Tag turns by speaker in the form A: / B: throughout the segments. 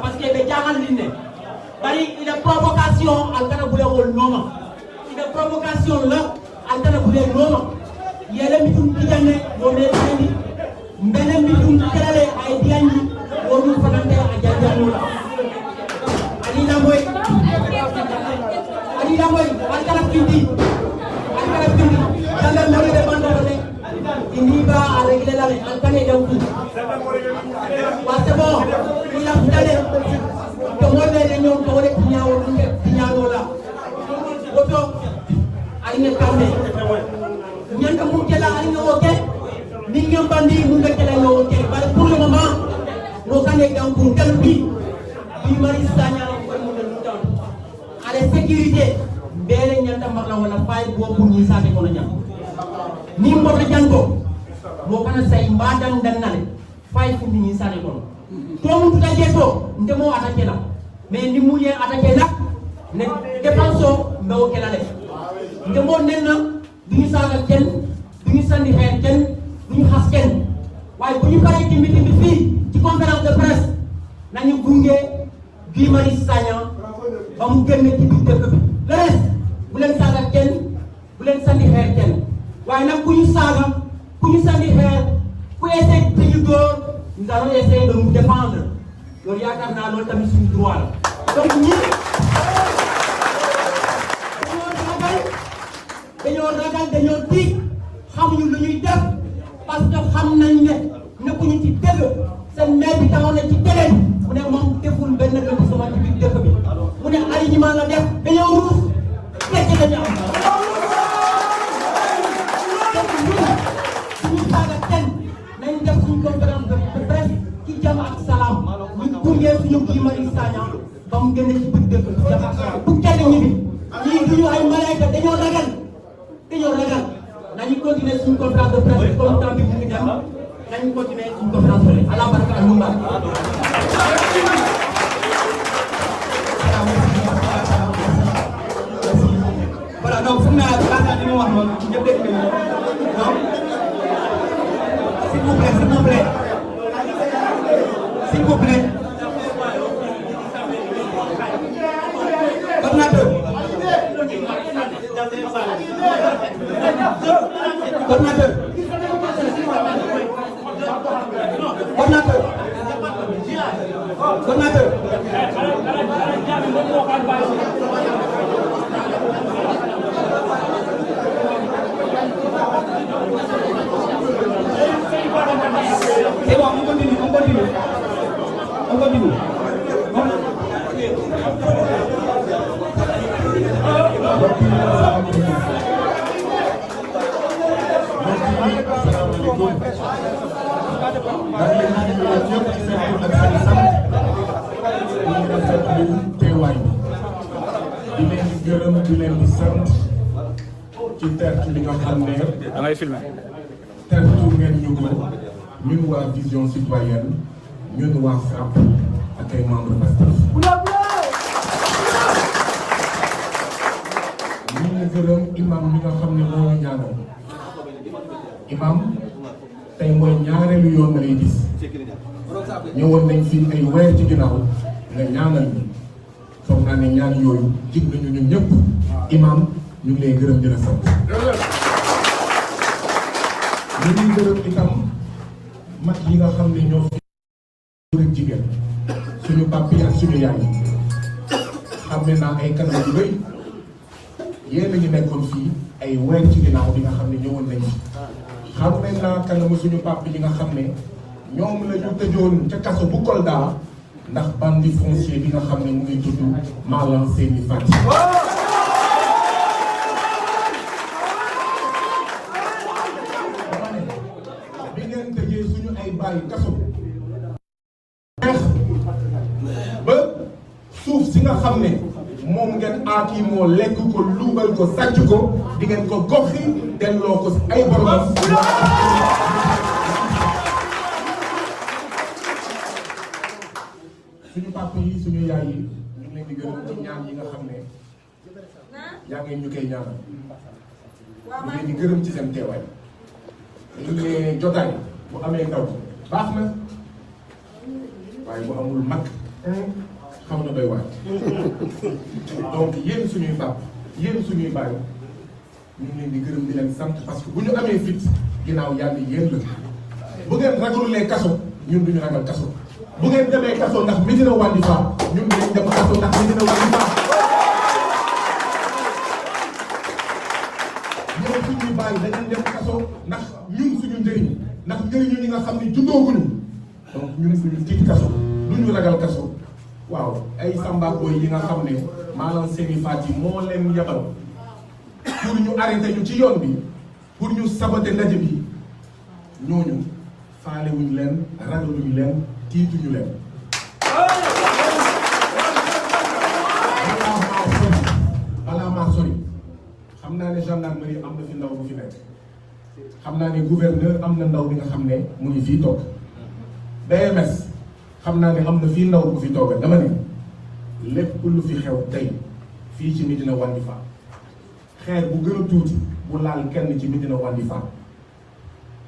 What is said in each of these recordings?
A: parce que be jangal linne bari ina provocation altana bule wol noma ina provocation la altana bule noma yele mi dum dijanne mo me tani mbene mi dum kelale ay dianni wonu fanante a jajjano la alina moy altana findi dalla mari de bandole iniba aregle la altane dawdi wate bo ila ndale to wole le ñoo to wole tiñaawo la woto alinga kamne ñanta mu kela alinga woke ni ñom bandi mu be kela yo woke par pour le moment no kane dam pour galbi bi mari sanya ko mo le taw ale sécurité bele ñanta marla wala fay bo bu ñi saate ko ñam ni mboto janto mo kana say mbadam dannale fay fu ñi saate ko to mu tutaje to ndemo attaqué la mais ni mu ye attaqué la ne défense mbaw kelale ndemo nenna duñu sagal kenn duñu sandi xeer kenn duñu xas kenn waaye bu ñu paree ci meeting bi fii ci conférence de presse nañu gunge Guy Marius Sagna ba mu génn ci biir dëkk bi le reste bu leen sagal kenn bu leen sandi xeer kenn waaye nag ku ñu saaga ku ñu sandi xeer ku essayer de ñu dóor nous allons essayer de nous défendre loolu yaakaar naa loolu tamit suñu droit la donc ñi dañoo tiit xamuñu lu ñuy def parce que xam nañ ne nekkuñu ci dëgg seen maire bi taxaw na ci télé mu ne moom deful benn lotissement ci biir dëkk bi mu ne alignement la def dañoo ruus fekk nañu am donc ñun suñu saaga kenn nañ def suñu conférence de presse ci jàmm ak salaam ñu gunge suñu Guy Marius Sagna ba mu génne ci biir dëkk bi jàmm ak salaam bu kenn ñibbi ñii duñu ay malaayka dañoo ragal nañu continuer suñu conférence de presse comme temps bi mu ngi dem nañu continuer suñu conférence de presse ala baraka ak numba voilà donc foog naa laata li ma wax noonu ñëpp dégg nañu donc s'il vous plaît coordinateur c'est bon, on continue. di leen di sant ci tertu li nga xam ne da ngay filmer tertu ngeen ñu ko ñun waa Vision Citoyenne ñun waa FRAPP ak ay membres Pastef ñu ngi gërëm imam mi nga xam ne moo ñu ñaanal imam tey mooy ñaareelu yoon nga lay gis ñëwoon nañ fii ay weer ci ginnaaw nga ñaanal ñi foog naa ne ñaan yooyu jig nañu ñun ñëpp imam ñu ngi lay gërëm di la sant
B: ñu ngi gërëm itam mag yi nga xam ne ñoo fi rek jigéen suñu papi ak suñu yaay xam ne naa ay kanam yu bëri yéen a ngi nekkoon fii ay weer ci ginnaaw bi nga xam ne ñëwoon nañu xam ne naa kanamu suñu papi yi nga xam ne ñoom la ñu tëjoon ca kaso bu Kolda ndax bandi foncier bi nga xam ne mu ngi tudd Malang Seyni Fati. bi ngeen tëjee suñu ay bàyyi kaso neex ba suuf si nga xam ne moom ngeen aaki moo lekk ko luubal ko sàcc ko di ngeen ko goxi delloo ko si ay boromam. suñu papa yi suñu yaay yi ñu ngi leen di gërëm ci ñaan yi nga xam ne yaa ngeen ñu koy ñaanal ñu leen di gërëm ci seen teewaay ñu ne jotaay bu amee ndaw baax na waaye bu amul mag xam na doy waar donc yéen suñuy papa yéen suñuy baay ñu ngi leen di gërëm di leen sant parce que bu ñu amee fit ginnaaw yàlla yéen la bu ngeen ragalulee kaso ñun duñu ragal kaso bu ngeen demee kaso ndax Médina Wandifa ñun dinañ dem kaso ndax Médina Wandifa ñoom suñuy bàyyi dañu dem kaso ndax ñun suñu njëriñ ndax njëriñu ñi nga xam ne juddooguñu donc ñun suñu tiit kaso duñu ragal kaso waaw ay sambako yi nga xam ne Malang Seyni Fati moo leen yabal pour ñu arrêté ñu ci yoon bi pour ñu saboter ndaje bi ñooñu faale wuñu leen ragaluñu leen tiituñu leen. balaa maa sori xam naa ne gendarmerie am na fi ndaw bu fi nekk xam naa ne gouverneur am na ndaw bi nga xam ne mu ngi fii toog BMS xam naa ne am na fii ndaw bu fi toog dama ne lépp lu fi xew tey fii ci Médina Wandifa xeer bu gën a tuuti bu laal kenn ci Médina Wandifa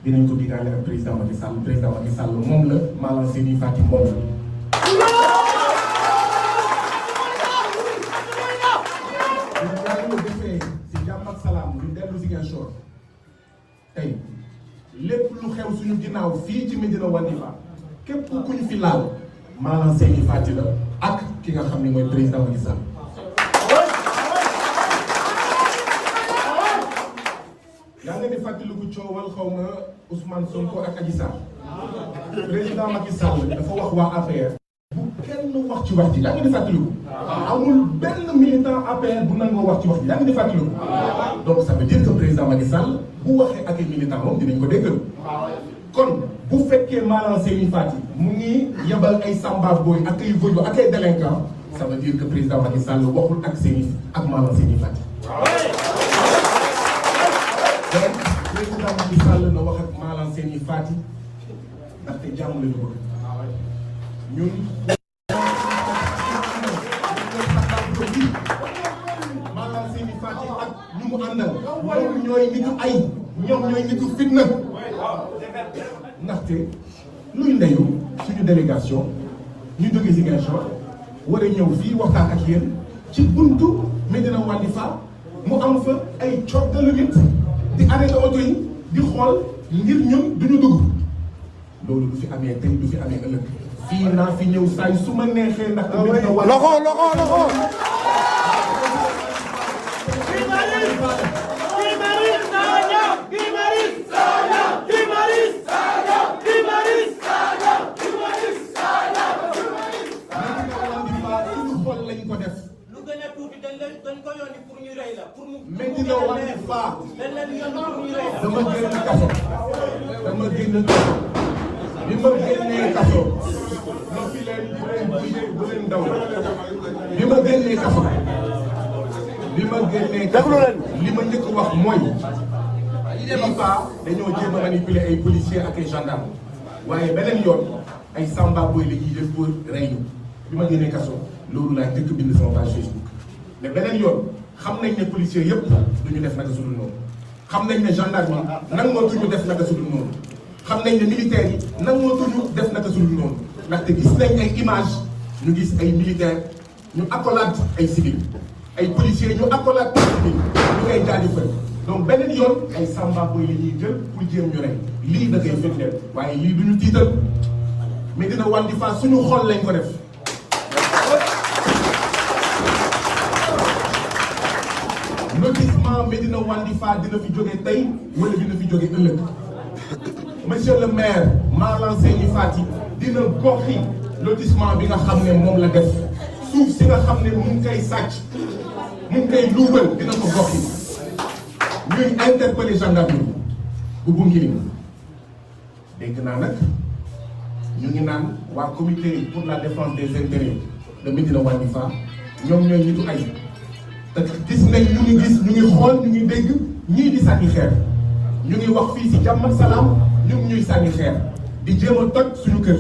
B: dinañ ko digaale ak président Macky Sall moom la Malang Seyni Fati moom la. ñu defee si jàmm ak salaam ñu dellu Ziguinchor tey lépp lu xew suñu ginnaaw fii ci Médina Wandifa képp ku ñu fi laal Malang Seyni Fati la ak ki nga xam ne mooy président Macky Sall. yaa ngi di fàttaliku coowal xaw ma Ousmane Sonko ak Adji Sarr président Macky Sall dafa wax waa APR bu kenn wax ci wax ji yaa ngi di fàttaliku amul benn militant APR bu nangoo wax ci wax ji yaa ngi di fàttaliku donc ça veut dire que président Macky Sall bu waxee ak ay militant moom dinañ ko déggal kon bu fekkee Malang Seyni Fati mu ngi yebal ay samba boy ak ay voyou ak ay délinquant ça veut dire que président Macky Sall waxul ak Malang Seyni Fati donc président Macky Sall na wax ak Malang Seyni Fati ndaxte jàmm la ñu bëgg ñun Malang Seyni Fati ak ñu mu àndal ñoom ñooy nitu ay ñoom ñooy nitu fitna ndaxte luy ndeyu suñu délégation ñu jóge Ziguinchor war a ñëw fii waxtaan ak yéen ci buntu Médina Wandifa mu am fa ay coow nit di arrêté oto yi di xool ngir ñun duñu dugg loolu du fi amee tey du fi amee ëllëg fii naa fi ñëw saay su ma neexee ndax loxo Médina Wandifa dama génn kaso bi ma génnee kaso ma fi leen bu leen daw bi ma génnee kaso li ma njëkk wax mooy IPA dañoo jéem a manipuler ay policiers ak ay gendarmes waaye beneen yoon ay samba boy la ñuy def pour rey ñu bi ma génnee kaso loolu laa njëkk bind sama page Facebook mais beneen yoon xam nañ ne policiers yëpp duñu def naka sudul noonu xam nañ ne gendarme yi nangootuñu def naka sudul noonu xam nañ ne militaires yi nangootuñu def naka sudul noonu ndaxte gis nañ ay image ñu gis ay militaires ñu accolade ay civils ay policiers ñu accolade ay civils ñu koy jaajëfal donc beneen yoon ay samba boy la ñuy jël pour jéem ñu rey lii da koy firndeel waaye lii du ñu tiital Médina Wandifa suñu xol lañ ko def. lotissement Médina Wandifa dina fi jóge tey wala dina fi jóge ëllëg monsieur le maire Malang Seyni Fati dina goxi lotissement bi nga xam ne moom la def suuf si nga xam ne mu ngi koy sàcc mu ngi koy luubal dina ko goxi ñuy interpeller gendarmerie bu Bounkiling dégg naa nag ñu ngi naan waa comité pour la défense des intérêts de Médina Wandifa ñoom ñooy nitu ay te gis nañ ñu ngi gis ñu ngi xool ñu ngi dégg ñii di sànni xeer ñu ngi wax fii si jàmm ak salaam ñu ngi ñuy sànni xeer di jéem a toj suñu kër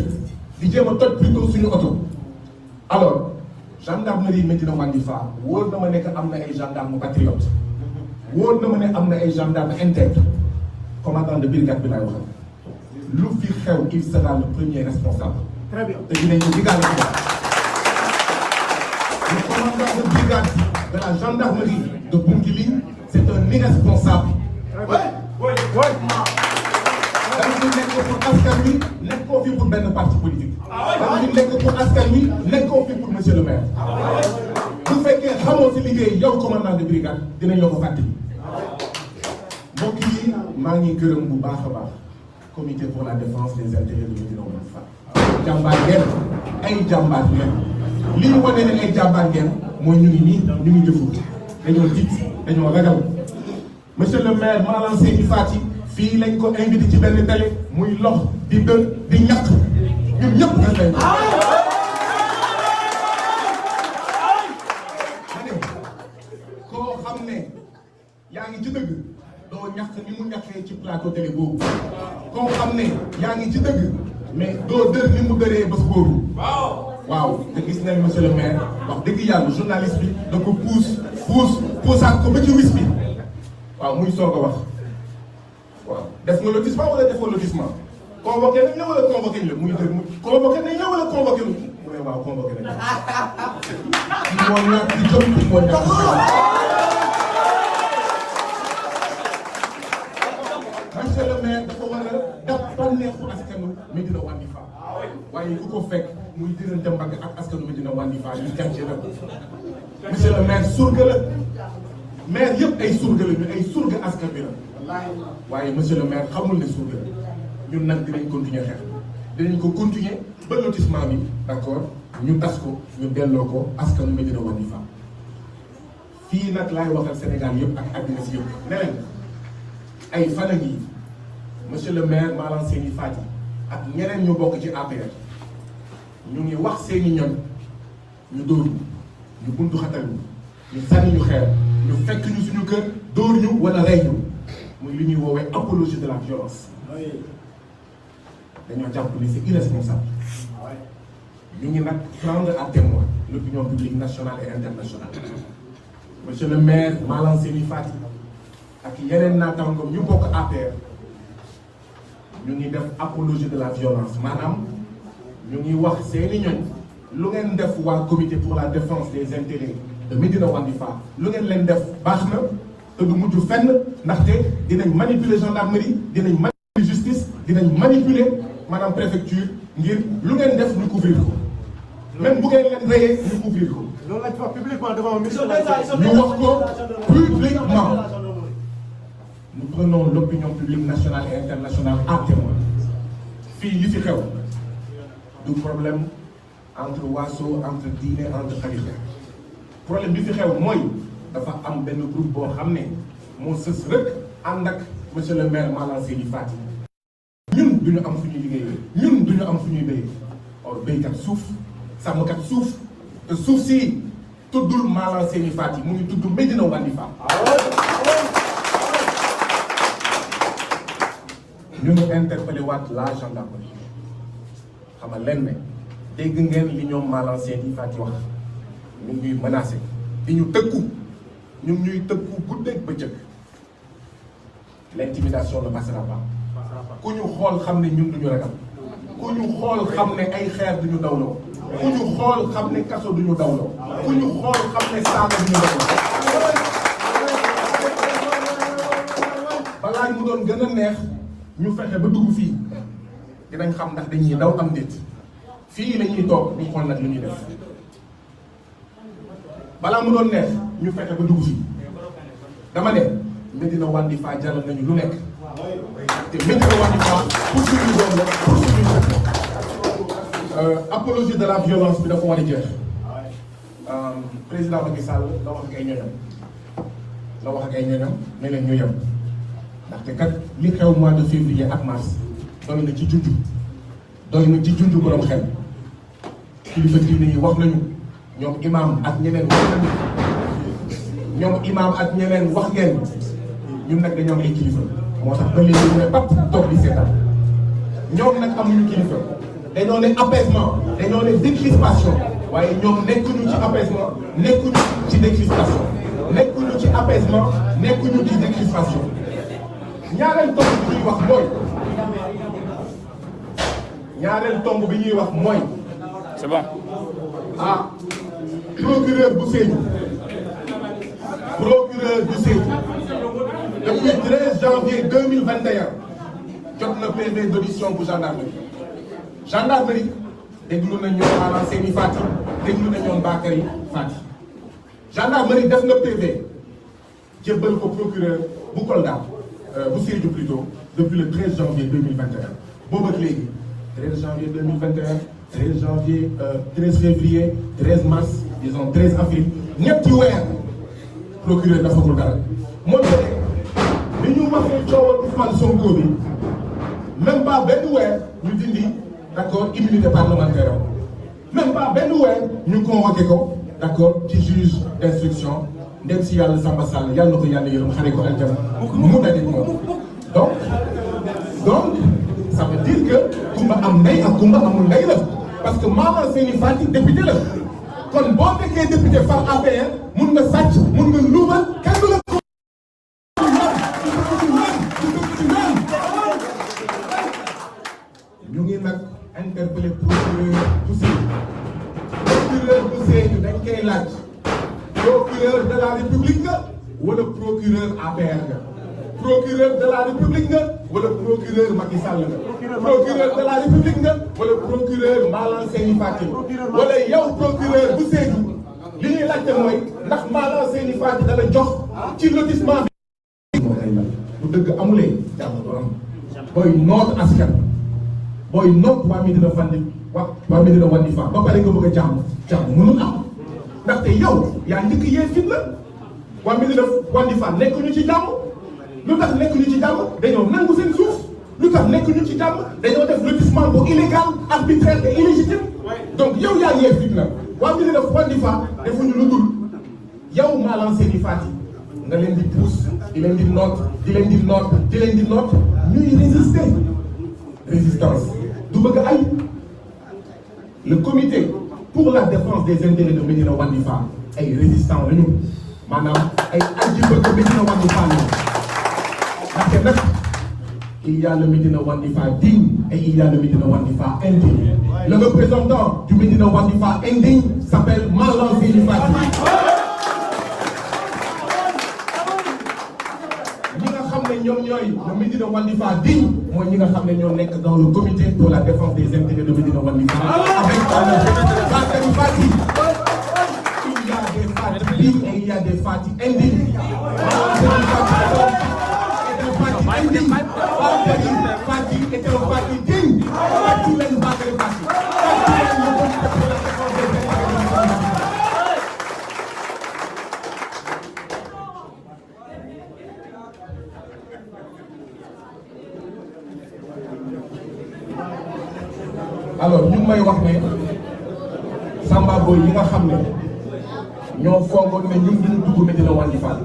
B: di jéem a toj plutôt suñu oto. alors gendarmerie Médina Wandifa wóor na ma ne que am na ay gendarme patriote wóor na ma ne am na ay gendarme intègre commandant de brigade bi laay waxal lu fi xew il sera le premier responsable. très bien te dinañ ko digaale ci le commandant de brigade de la gendarmerie de Bounkiling c'est un irresponsable. dañu nekk pour askan wi nekkoo fi pour benn parti politique. dañu nekk pour askan wi nekkoo fi pour monsieur le maire. bu fekkee xamoo si liggéey yow commandant de brigade dinañ la ko fàttali. mbokk yi maa ngi gërëm bu baax a baax comité pour la défense des intérêts de Médina Wandifa. jàmbaar ngeen ay jàmbaar ngeen li ñu wane ne ay jàmbaar ngeen mooy ñu ngi nii ñu ngi jëfu dañoo tiit dañoo ragal monsieur le maire Malang Seyni Fati fii lañ ko invité ci benn télé muy lox di dën di ñàkk ñun ñëpp dañ lay koo xam ne yaa ngi ci dëgg doo ñàkk ni mu ñàkkee ci plateau télé boobu koo xam ne yaa ngi ci dëgg mais doo dër ni mu dëree bés boobu waaw te gis nañ monsieur le maire wax dëgg yàlla journaliste bi da ko puusaat ko ba ci wis bi waaw muy soog a wax waaw def nga lotissement wala defoo lotissement convoqué nañ la wala convoqué nañ la muy dër convoqué nañ la wala convoqué nañ mu ne waaw convoqué nañ la moo ñàkk di jom moo ñàkk monsieur le maire dafa war a daf bànneexu askanu Médina Wandifa waaye ku ko fekk muy diggante mbagg ak askanu Médina Wandifa ñu gàncax la monsieur le maire surga la maire yëpp ay surga la ñu ay surga askan bi la waaye monsieur le maire xamul ne surga la ñun nag dinañ continuer xeex dinañ ko continuer ba lotissement bi d'accord ñu tas ko ñu delloo ko askanu Médina Wandifa fii nag laay waxal Sénégal yëpp ak àddina si yëpp ne leen ay fan a ngi monsieur le maire Malang Seyni Fati ak ñeneen ñu bokk ci APR ñu ngi wax seeni ñoñ ñu dóor ñu buntu xatal ñu sànni ñu xeer ñu fekk ñu suñu kër dóor ñu wala rey ñu muy li ñuy woowee apologie de la violence dañoo jàpp ni c'est irresponsable ñu ngi nag prendre à témoin l'opinion publique nationale et internationale monsieur le maire Malang Seyni Fati ak yeneen naataangoom ñu bokk APR ñu ngi def apologie de la violence maanaam ñu ngi wax seeni ñoñ lu ngeen def waa comité pour la défense des intérêts de Médina Wandifa lu ngeen leen def baax na te du mujj fenn ndaxte dinañ manipuler gendarmerie dinañ manipuler justice dinañ manipuler maanaam préfecture ngir lu ngeen def ñu couvrir ko même bu ngeen leen reyee ñu couvrir ko.
C: loolu lañ wax publiquement devant le ministre.
B: ñu wax ko publiquement. Nous prenons l'opinion publique nationale et internationale à témoin. fii li fi xew du problème entre waaso entre diine entre xalifa problème bi fi xew mooy dafa am benn groupe boo xam ne moo sës rek ànd ak monsieur le maire Malang Seyni Fati ñun duñu am fu ñuy liggéeyee ñun duñu am fu ñuy béyee or béykat suuf sàmmkat suuf te suuf si tuddul Malang Seyni Fati mu ngi tudd Médina Wandifa. ñu ngi interpellé waat la gendarmerie xamal leen ne dégg ngeen li ñoom Malang Seyni Fati wax ñu ngi ñuy menacé di ñu tëkku ñu ngi ñuy tëkku guddeeg bëccëg l'intimidation ne passera pas ku ñu xool xam ne ñun duñu ragal ku ñu xool xam ne ay xeer duñu dawloo ku ñu xool xam ne kaso duñu dawloo ku ñu xool xam ne saaga duñu dawloo balaa mu doon gën a neex ñu fexe ba dugg fii dinañ xam ndax dañuy daw am nit fii la ñuy toog di xool nag lu ñuy def balaa mu doon neex ñu fexe ba dugg fii dama ne Médina Wandifa jaral nañu lu nekk te Médina Wandifa pour suñu doom la pour suñu apologie de la violence bi dafa war a jeex président Macky Sall la wax ak ay ñoñam ne leen ñu yem ndaxte kat li xew mois de février ak mars doy na ci junj borom xel kilifa diine yi wax nañu ñoom imam ak ñeneen wax ngeen ñun nag dañoo am ay kilifa moo tax ba léegi ñu ne pat toog di seetaan ñoom nag amuñu kilifa dañoo ne apaisement dañoo ne décrispation waaye ñoom nekkuñu ci apaisement nekkuñu ci décrispation nekkuñu ci apaisement nekkuñu ci décrispation ñaareel tomb bi ñuy wax mooy
D: c'est bon.
B: procureur bu Sédhiou depuis 13 janvier 2021 jot na PV d'audition bu gendarmerie déglu na ñoom Malang Seyni Fati déglu na ñoom Bakary Fati gendarmerie def na PV jébbal ko procureur bu Kolda bu Sédhiou plutôt depuis le 13 janvier 2021 boobu ak léegi 13 janvier 2021 13 février 13 mars disons 13 avril ñetti weer procureur dafagul dara moo tax bi ñu waxee coowal Ousmane Sonko bi même pas benn weer ñu dindi d'accord immunité parlementaire même pas benn weer ñu convoqué ko d'accord ci juge d'instruction ndem si yàlla Samba Sall yàlla na ko yàlla yërëm xare ko aljana mu daje moom donc ça veut dire que kumba am ndey ak kumba amul ndey la parce que Malang Seyni Fati député la kon boo nekkee député far APR mun nga sàcc mun nga luubal kenn du la ñu ngi nag interpellé procureur bu Sédhiou dañ koy laaj procureur de la république nga wala procureur APR nga procureur de la république nga wala procureur Macky Sall nga procureur de la république nga wala procureur Malang Seyni Fati wala yow procureur bu Sédhiou li ñuy laajte mooy ndax Malang Seyni Fati dala jox ci lotissement bi moo koy laaj bu dëgg amulee jàmm borom booy noot askan booy noot waa Médina Wandifa ba pare nga bëgg a jàmm mënul am ndaxte yow yaa njëkk yee fit la waa Médina Wandifa nekkuñu ci jàmm lu tax nekkuñu ci jàmm dañoo nangu seen suuf lu tax nekkuñu ci jàmm dañoo def lotissement bu illégal arbitraire et illégitime donc yow yaa yee fit la waa Médina Wandifa defuñu lu dul yow Malang Seyni Fati nga leen di pousse di leen di noot ñuy résistance du bëgg ay le comité pour la défense des intérêts de Médina Wandifa ay résistants lañu maanaam ay aji bëgg Médina Wandifa lañu ndaxte nag il y a le Médina Wandifa digne et il y a le Médina Wandifa indigne le représentant du Médina Wandifa indigne s'appelle Malang Seyni Fati ñoom ñooy le Médina Wandifa digne mooy ñi nga xam ne ñoo nekk dans le comité pour la défense des intérêts de Médina Wandifa avec Bakary Fati il y a des Fati dignes et il y a des Fati indignes Bakary Fati est un Fati digne Fati leen Bakary Fati alors ñu ngi may wax ne Samba Boy yi nga xam ne ñoo foogoon ne ñun duñu dugg Médina Wandifa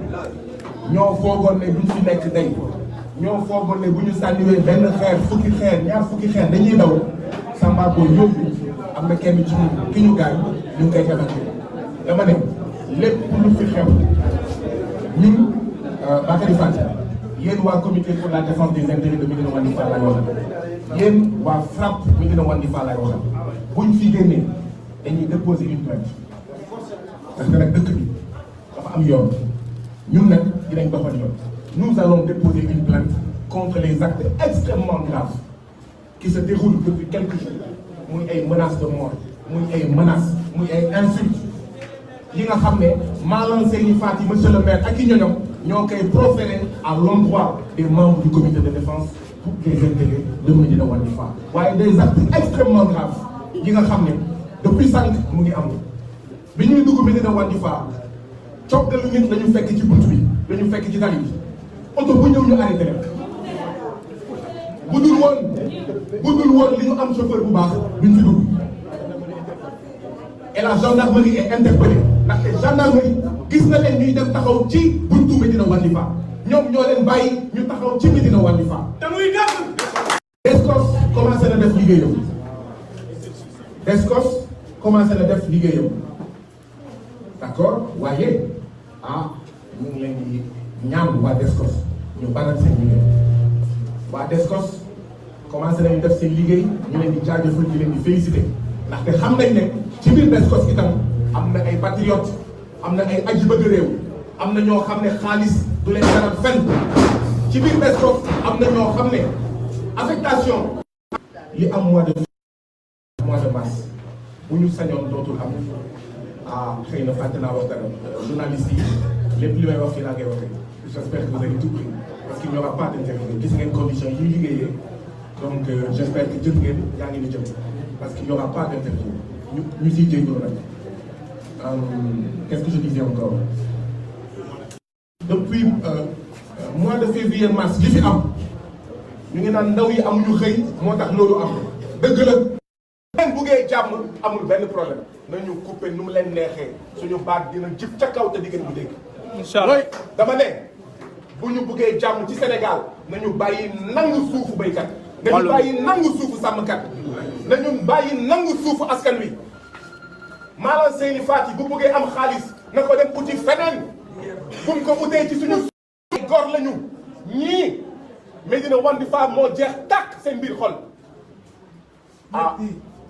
B: ñoo foogoon ne duñ fi nekk tey ñoo foogoon ne bu ñu sànniwee benn xeer fukki xeer ñaar fukki xeer dañuy daw Samba Boy yóbbu am na kenn ci ki ñu gaañ ñu ngi koy évacué dama ne lépp lu fi xew ñun Bakary Fati yéen waa comité pour la défense des intérêts de Médina Wandifa laay waxal yéen waa FRAPP Médina Wandifa laay waxal buñ fi génnee dañuy déposer une plainte parce que nag dëkk bi dafa am yoon ñun nag dinañ doxal yoon nous allons déposer une plainte contre les actes extrêmement graves qui se déroulent depuis quelques jours muy ay menaces de mort muy ay menaces muy ay insultes yi nga xam ne Malang Seyni Fati monsieur le maire ak i ñoñom ñoo koy proférer à l'endroit des membres du comité de défense pour les intérêts de Médina Wandifa waaye des actes extrêmement graves yi nga xam ne depuis sànq mu ngi am bi ñuy dugg Médina Wandifa coggalu nit la ñu fekk ci bunt bi la ñu fekk ci tali bi oto bu ñëw ñu arrêté leen bu dul woon li ñu am chauffeur bu baax duñ fi dugg et la gendarmerie est interpellée ndaxte gendarmerie gis na leen ñuy dem taxaw ci buntu Médina Wandifa ñoom ñoo leen bàyyi ñu taxaw ci Médina Wandifa. te muy gàtt. Descos commencé na def liggéeyam Descos commencé na def liggéeyam d'accord waaye ñu ngi leen di ñaan waa Descos ñu baral seen liggéey waa Descos commencé nañu def seen liggéey ñu leen di jaajëfal di leen di féliciter ndaxte xam nañ ne ci biir Descos itam am na ay patriotes am na ay aji bëgg réew am na ñoo xam ne xaalis du leen jaral fenn ci biir Descos am na ñoo xam ne affectation li am mois de mars bu ñu sañoon dootul am xëy na fàtte naa wax dara journaliste yi lépp li may wax fii laa koy waxee j'espère que vous avez tout pris parce qu'il n'y aura pas d'interview gis ngeen conditions yi ñuy liggéeyee donc j'espère que jël ngeen yaa ngi ni jëm parce qu'il n'y aura pas d'interview ñu siy jéegoo nag qu'est-ce que je disais encore depuis mois de février mars li fi am ñu ngi naan ndaw yi amuñu xëy moo tax loolu am dëgg la leen buggee jàmm amul benn problème nañu couper nu mu leen neexee suñu baat dina jib ca kaw te di ngeen bu dégg inchallah dama ne bu ñu buggee jàmm ci Sénégal nañu bàyyi nangu suufu béykat nañu bàyyi nangu suufu sàmmkat nañu bàyyi nangu suufu askan wi Malang Seyni Fati bu buggee am xaalis na ko dem uti feneen bu mu ko utee ci suñu góor lañu ñii Médina Wandifa moo jeex tàkk seen biir xol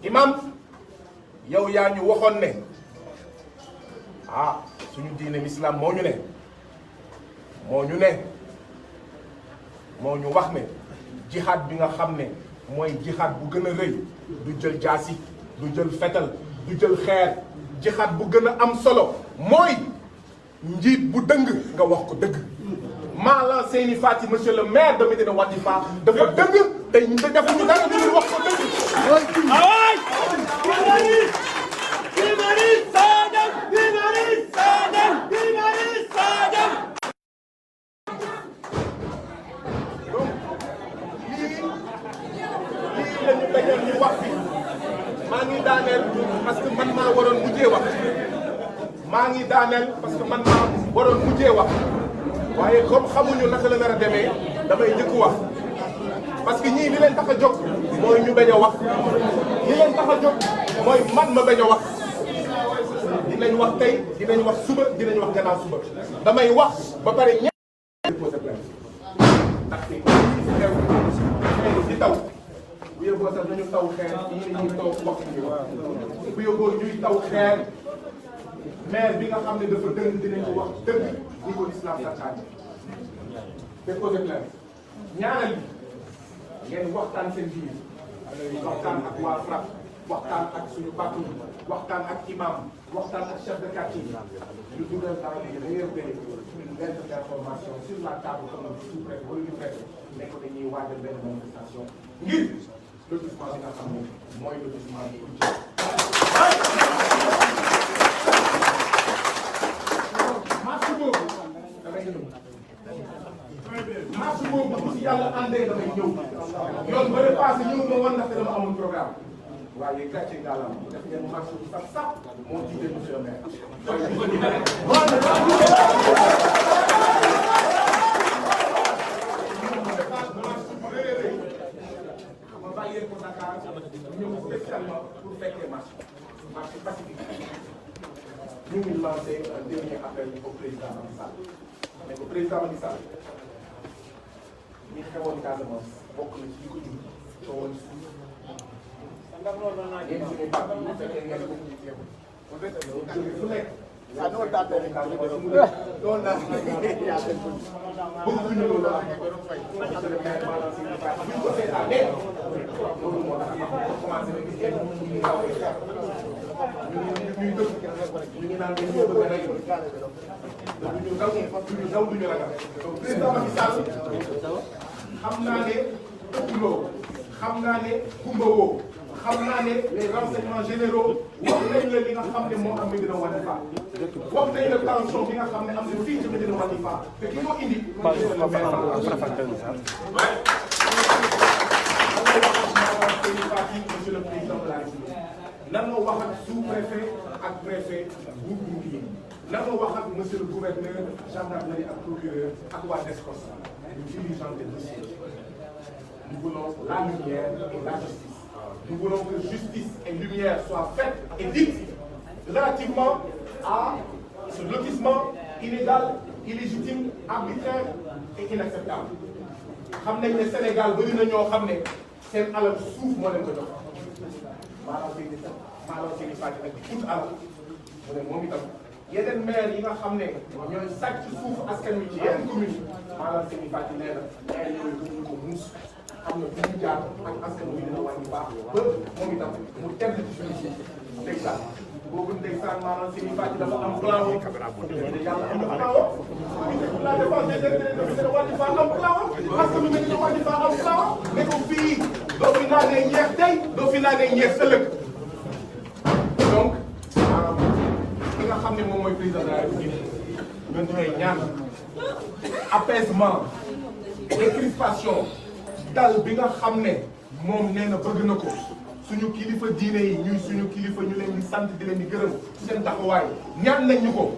B: imam yow yaa ñu waxoon ne suñu diine l'islam moo ñu wax ne jihad bi nga xam ne mooy jihad bu gën a rëy du jël jaasi du jël fetal du jël xeer jihad bu gën a am solo mooy njiit bu dëng nga wax ko dëgg Malang Seyni Fati monsieur le maire de Médina Wandifa dafa dëgg te defuñu dara ñu wax ko dëgg maa ngi daaneel parce que man maa waroon mujjee wax waaye comme xamuñu naka la nar a demee damay njëkk wax parce que ñii li leen tax a jóg mooy ñu bañ a wax li leen tax a jóg mooy man ma bañ a wax dinañ wax tey dinañ wax suba dinañ wax gannaaw suba damay wax ba pare ñëpp posé plainte ndaxte di taw bu yóbboo sax nañu taw xeer ñii ñuy taw wax bu yóbboo ñuy taw xeer maire bi nga xam ne dafa dëgg dinañ ko wax dëgg ni ko l'islam santaane déposé plainte ñaareel bi ngeen waxtaan seen biir waxtaan ak waa FRAPP waxtaan ak suñu bàttu waxtaan ak imam waxtaan ak chef de quartier ñu dugal dans les meilleurs délais une lettre d'information sur la table comme le sous-préfet wala ñu préfet ne ko dañuy waajal benn manifestation ngir lotissement bi nga xam ne mooy lotissement bi marche boobu bu si yàlla àndee damay ñëw yoon ba repassé ñëw ma woon ndaxte dama amul programme waaye gàcce ngàllam def ngeen marche bu sax sax moo jiite monsieur le maire. ma bàyyee ko Dakar ñëw spécialement pour fekkee marche pacifique ñu ngi lancé un dernier appel au président Macky Sall mais au président Macky Sall ñi xewoon Casamance bokk na ci ñi ko jur coowoon suuf yéen suñu bàq yi bu fekkee ngeen ko jóge fu nekk xam naa ne les renseignements généraux wax nañ la li nga xam ne moo am Médina Wandifa wax nañ la tension bi nga xam ne am na fii ci Médina Wandifa te ki ko indi monsieur le maire de la République lan moo wax ak sous-préfet ak préfet bu Bounkiling lan moo wax ak monsieur le gouverneur gendarmerie ak procureur ak waa DSCOS ñu dirigeant des dossiers. Nous voulons la lumière et la justice. Nous voulons que justice et lumière soient faites et dites relativement à ce lotissement illégal, illégitime, arbitraire et inacceptable. xam nañ ne Sénégal bëri na ñoo xam ne seen alal suuf moo leen ko jox maanaam seen i fàcc nag di ut alal mu ne moom itam yeneen maire yi nga xam ne ñooy sàcc suuf askan wi ci yeneen commune maanaam seen i fàcc nee na maire yooyu dañu ko muus xam na bu ñu jaar ak askan wi dina wàññi baax ba moom itam mu tedd ci suñu suuf ndeysaan boobu ndeysaan maanaam seen i fàcc dafa am plan woo yàlla am na plan woo la défense des intérêts de Médina Wandifa am plan woo parce que Médina Wandifa am plan woo ne ko fii doo fi naanee ñeex tey doo fi naanee ñeex ëllëg donc maanaam ki nga xam ne moom mooy président de la République ñun ñooy ñaan apaisement décrispation dal bi nga xam ne moom nee na bëgg na ko suñu kilifa diine yi ñuy suñu kilifa ñu leen di sant di leen di gërëm ci seen taxawaay ñaan nañ ñu ko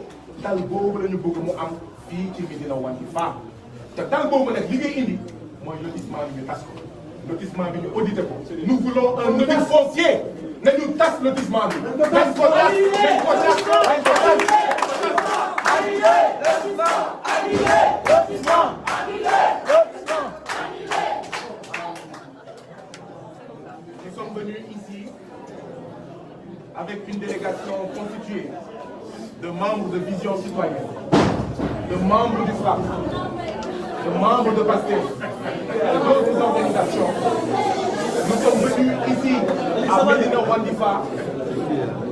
B: dal boobu la ñu bëgg mu am fii ci Médina Wandifa te dal boobu nag li ngay indi mooy lotissement bi ñu tas ko lotissement bi ñu audité ko nous voulons un audit foncier nañu tas lotissement bi nañ ko tas nañ ko tas nañ ko tas Nous sommes venus ici avec une délégation constituée de membres de Vision Citoyenne, de membres du FRAPP, de membres de PASTEF et d'autres organisations. Nous sommes venus ici à Médina Wandifa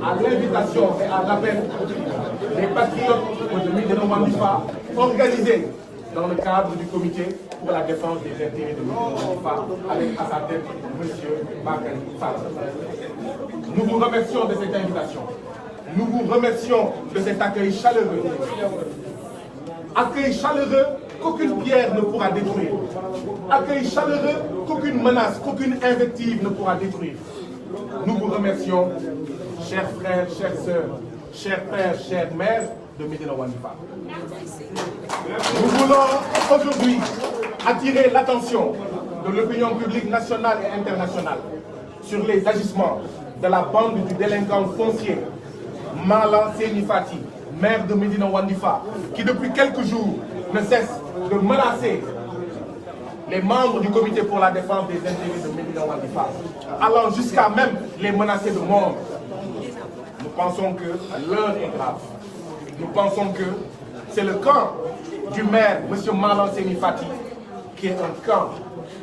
B: à l'invitation et à l'appel des patriotes de Médina Wandifa organisés dans le cadre du comité pour la défense des intérêts de Médina Wandifa avec à sa tête M. Bakary Fall. Nous vous remercions de cette invitation. Nous vous remercions de cet accueil chaleureux. Accueil chaleureux qu'aucune pierre ne pourra détruire. Accueil chaleureux qu'aucune menace, qu'aucune invective ne pourra détruire. Nous vous remercions, chers frères, chères sœurs, chers pères, chères mères de Médina Wandifa. Nous voulons aujourd'hui attirer l'attention de l'opinion publique nationale et internationale sur les agissements de la bande du délinquant foncier Malang Seyni Fati, maire de Médina Wandifa, qui depuis quelques jours ne cesse de menacer les membres du comité pour la défense des intérêts de Médina Wandifa, allant jusqu'à même les menacer de mort. Nous pensons que l'heure est grave. Nous pensons que c'est le camp du maire, M. Malang Seyni Fati, qui est un camp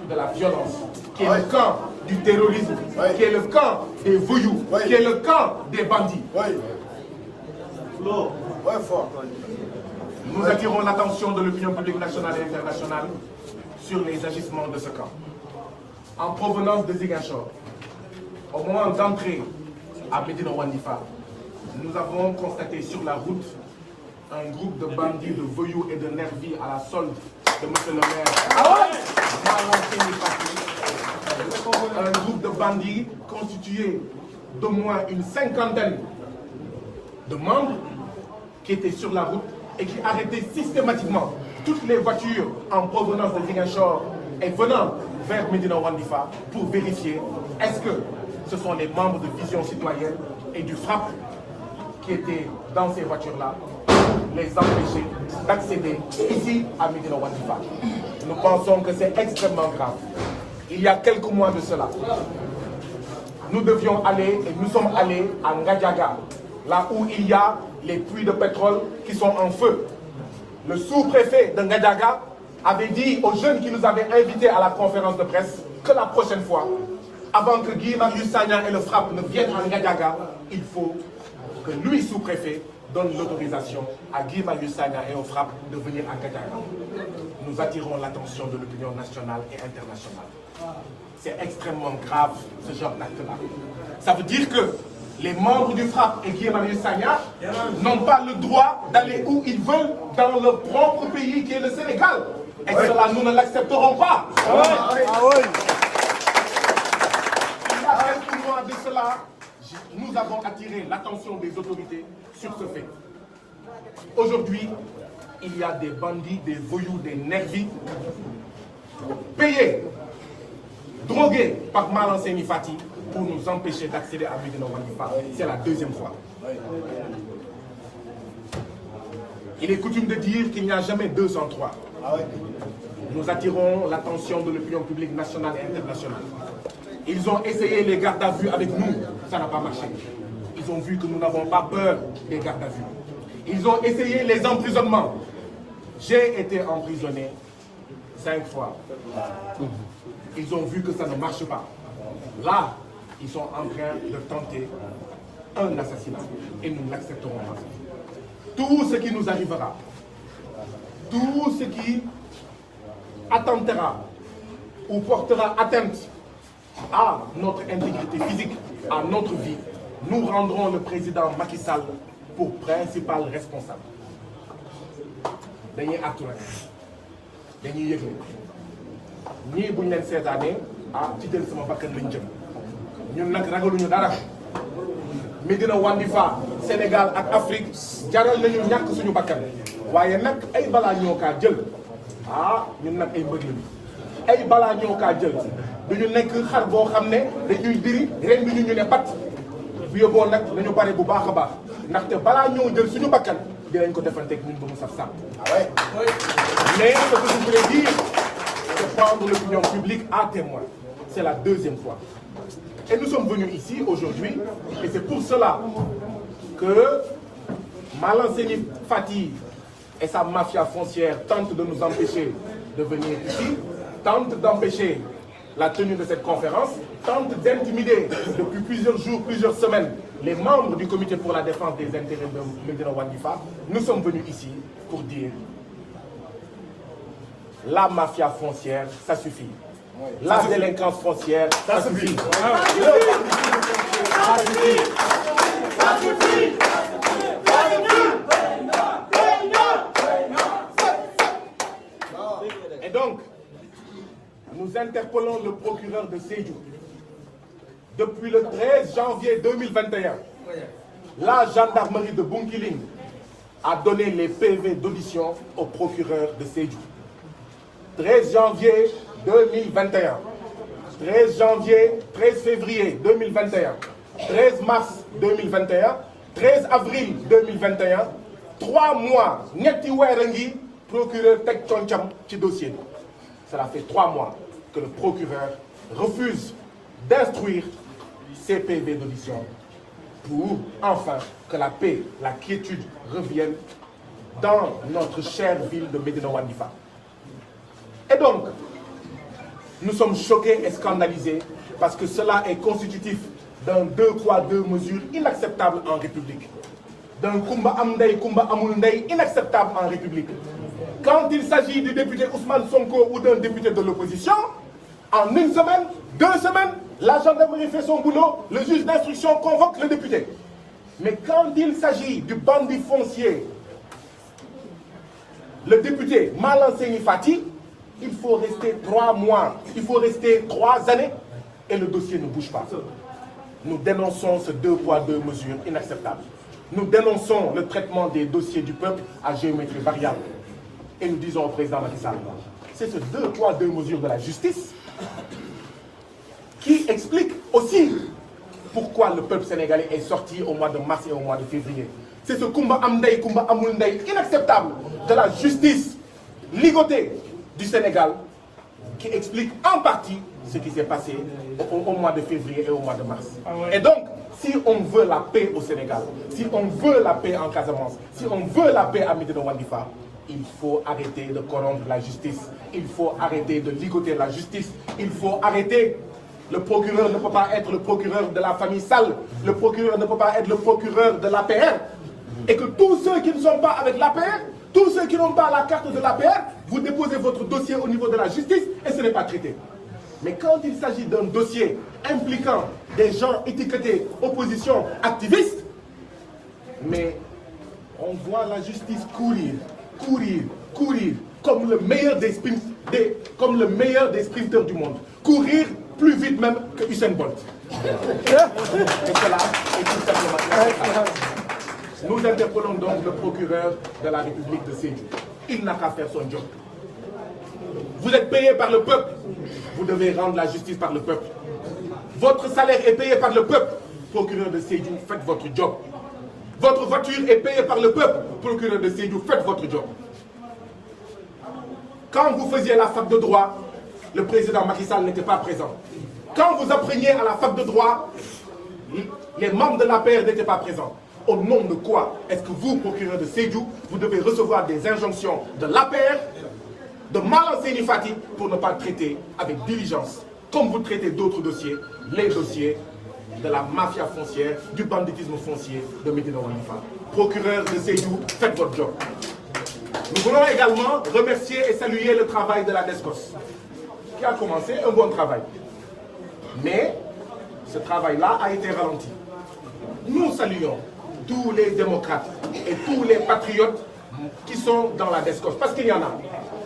B: de la violence, qui est le camp du terrorisme, qui est le camp des voyous, qui est le camp des bandits. Nous attirons l'attention de l'opinion publique nationale et internationale sur les agissements de ce camp. En provenance de Ziguinchor, au moment d'entrer à Médina Wandifa, nous avons constaté sur la route un groupe de bandits, de voyous et de nervis à la solde de M. le maire. Un groupe de bandits constitué d'au moins une cinquantaine de membres qui étaient sur la route et qui arrêtaient systématiquement toutes les voitures en provenance de Ziguinchor et venant vers Médina Wandifa pour vérifier est-ce que ce sont les membres de Vision Citoyenne et du FRAPP qui étaient dans ces voitures-là, les empêcher d'accéder ici à Médina Wandifa. Nous pensons que c'est extrêmement grave. Il y a quelques mois de cela, nous devions aller et nous sommes allés à Ngadiaga, là où il y a les puits de pétrole qui sont en feu. Le sous-préfet de Ngadiaga avait dit aux jeunes qui nous avaient invités à la conférence de presse que la prochaine fois, avant que Guy Marius Sagna et le FRAPP ne viennent en Ngadiaga, il faut que lui, sous-préfet, donne l'autorisation à Guy Marius Sagna et au FRAPP de venir à Ngadiaga. Nous attirons l'attention de l'opinion nationale et internationale. C'est extrêmement grave, ce genre d'acte-là. Ça veut dire que les membres du FRAPP et Guy Marius Sagna n'ont pas le droit d'aller où ils veulent dans leur propre pays qui est le Sénégal. Et cela, nous ne l'accepterons pas. Il y a quelques mois de cela, nous avons attiré l'attention des autorités sur ce fait. Aujourd'hui, il y a des bandits, des voyous, des nervis payés, drogués par Malang Seyni Fati pour nous empêcher d'accéder à Médina Wandifa. C'est la deuxième fois. Il est coutume de dire qu'il n'y a jamais 2 sans 3. Nous attirons l'attention de l'opinion publique nationale et internationale. Ils ont essayé les gardes à vue avec nous, ça n'a pas marché. Ils ont vu que nous n'avons pas peur des gardes à vue. Ils ont essayé les emprisonnements. J'ai été emprisonné 5 fois. Ils ont vu que ça ne marche pas. Là, ils sont en train de tenter un assassinat. Et nous ne l'accepterons pas. Tout ce qui nous arrivera, tout ce qui attentera ou portera atteinte à notre intégrité physique, à notre vie, nous rendrons le président Macky Sall pour principal responsable. Dañuy actu rek dañuy yëgle ñii buñ leen seetaanee ci jël sama bakkan lañ jëm ñun nag ragaluñu dara. Médina Wandifa Sénégal ak Afrique jaral nañu ñàkk suñu bakkan waaye nag ay balaa ñoo kaa jël ñun nag ay mbëg la ay balaa ñoo kaa jël duñu nekk xar boo xam ne dañuy diri ren bi ñu ne pat bu yóbboo nag dañu pare bu baax a baax ndaxte balaa ñoo jël suñu bakkan dinañ ko defanteeg ñun ba mu saf saf. Mais ce que je voulais dire, c'est prendre l'opinion publique à témoin. C'est la deuxième fois. Et nous sommes venus ici aujourd'hui, et c'est pour cela que Malang Seyni Fati et sa mafia foncière tentent de nous empêcher de venir ici, tentent d'empêcher la tenue de cette conférence, tentent d'intimider depuis plusieurs jours, plusieurs semaines, les membres du comité pour la défense des intérêts de Médina Wandifa. Nous sommes venus ici pour dire la mafia foncière, ça suffit. La délinquance foncière, ça suffit. Et donc, nous interpellons le procureur de Sédhiou. Depuis le 13 janvier 2021, la gendarmerie de Bunkiling a donné les PV d'audition au procureur de Sédhiou. 13 janvier 2021, 13 janvier, 13 février 2021, 13 mars 2021, 13 avril 2021, 3 mois, ñetti weer a ngi procureur teg concam ci dossier. Cela fait 3 mois que le procureur refuse d'instruire ces PV d'audition pour enfin que la paix, la quiétude reviennent dans notre chère ville de Médina Wandifa. Et donc, nous sommes choqués et scandalisés parce que cela est constitutif d'un 2 poids 2 mesures inacceptable en République. D'un Kumba Amndei, Kumba Amoundei inacceptable en République. Quand il s'agit du député Ousmane Sonko ou d'un député de l'opposition, en 1 semaine, 2 semaines, la gendarmerie fait son boulot, le juge d'instruction convoque le député. Mais quand il s'agit du bandit foncier, le député Malang Seyni Fati, il faut rester 3 mois, il faut rester 3 années et le dossier ne bouge pas. Nous dénonçons ce 2 poids 2 mesures inacceptables. Nous dénonçons le traitement des dossiers du peuple à géométrie variable. Et nous disons au président Macky Sall, c'est ce 2 poids 2 mesures de la justice qui explique aussi pourquoi le peuple sénégalais est sorti au mois de mars et au mois de février. C'est ce Kumba Amndei, Kumba Amoundei inacceptable de la justice ligotée du Sénégal qui explique en partie ce qui s'est passé au mois de février et au mois de mars. Et donc,
D: Si on veut la paix au Sénégal, si on veut la paix en Casamance, si on veut la paix à Médina Wandifa, il faut arrêter de corrompre la justice, il faut arrêter de ligoter la justice, il faut arrêter. Le procureur ne peut pas être le procureur de la famille Sall, le procureur ne peut pas être le procureur de l'APR. Et que tous ceux qui ne sont pas avec l'APR, tous ceux qui n'ont pas la carte de l'APR, vous déposez votre dossier au niveau de la justice et ce n'est pas traité. Mais quand il s'agit d'un dossier impliquant des gens étiquetés opposition, activistes, mais on voit la justice courir, comme le meilleur des sprinteurs du monde. Courir plus vite même que Usain Bolt. Et cela est tout simplement inacceptable. Nous interpellons donc le procureur de la République de Sédhiou. Il n'a qu'à faire son job. Vous êtes payé par le peuple. Vous devez rendre la justice par le peuple. Votre salaire est payé par le peuple. Procureur de Sédhiou, faites votre job. Votre voiture est payée par le peuple. Procureur de Sédhiou, faites votre job. Quand vous faisiez la fac de droit, le président Macky Sall n'était pas présent. Quand vous appreniez à la fac de droit, les membres de l'APR n'étaient pas présents. Au nom de quoi est-ce que vous, procureur de Sédhiou, vous devez recevoir des injonctions de l'APR, de Malang Seyni Fati, pour ne pas traiter avec diligence, comme vous traitez d'autres dossiers, les dossiers de la mafia foncière, du banditisme foncier de Médina Wandifa. Procureur de Sédhiou, faites votre job. Nous voulons également remercier et saluer le travail de la DESCOS, qui a commencé un bon travail. Mais ce travail-là a été ralenti. Nous saluons tous les démocrates et tous les patriotes qui sont dans la DESCOS, parce qu'il y en a.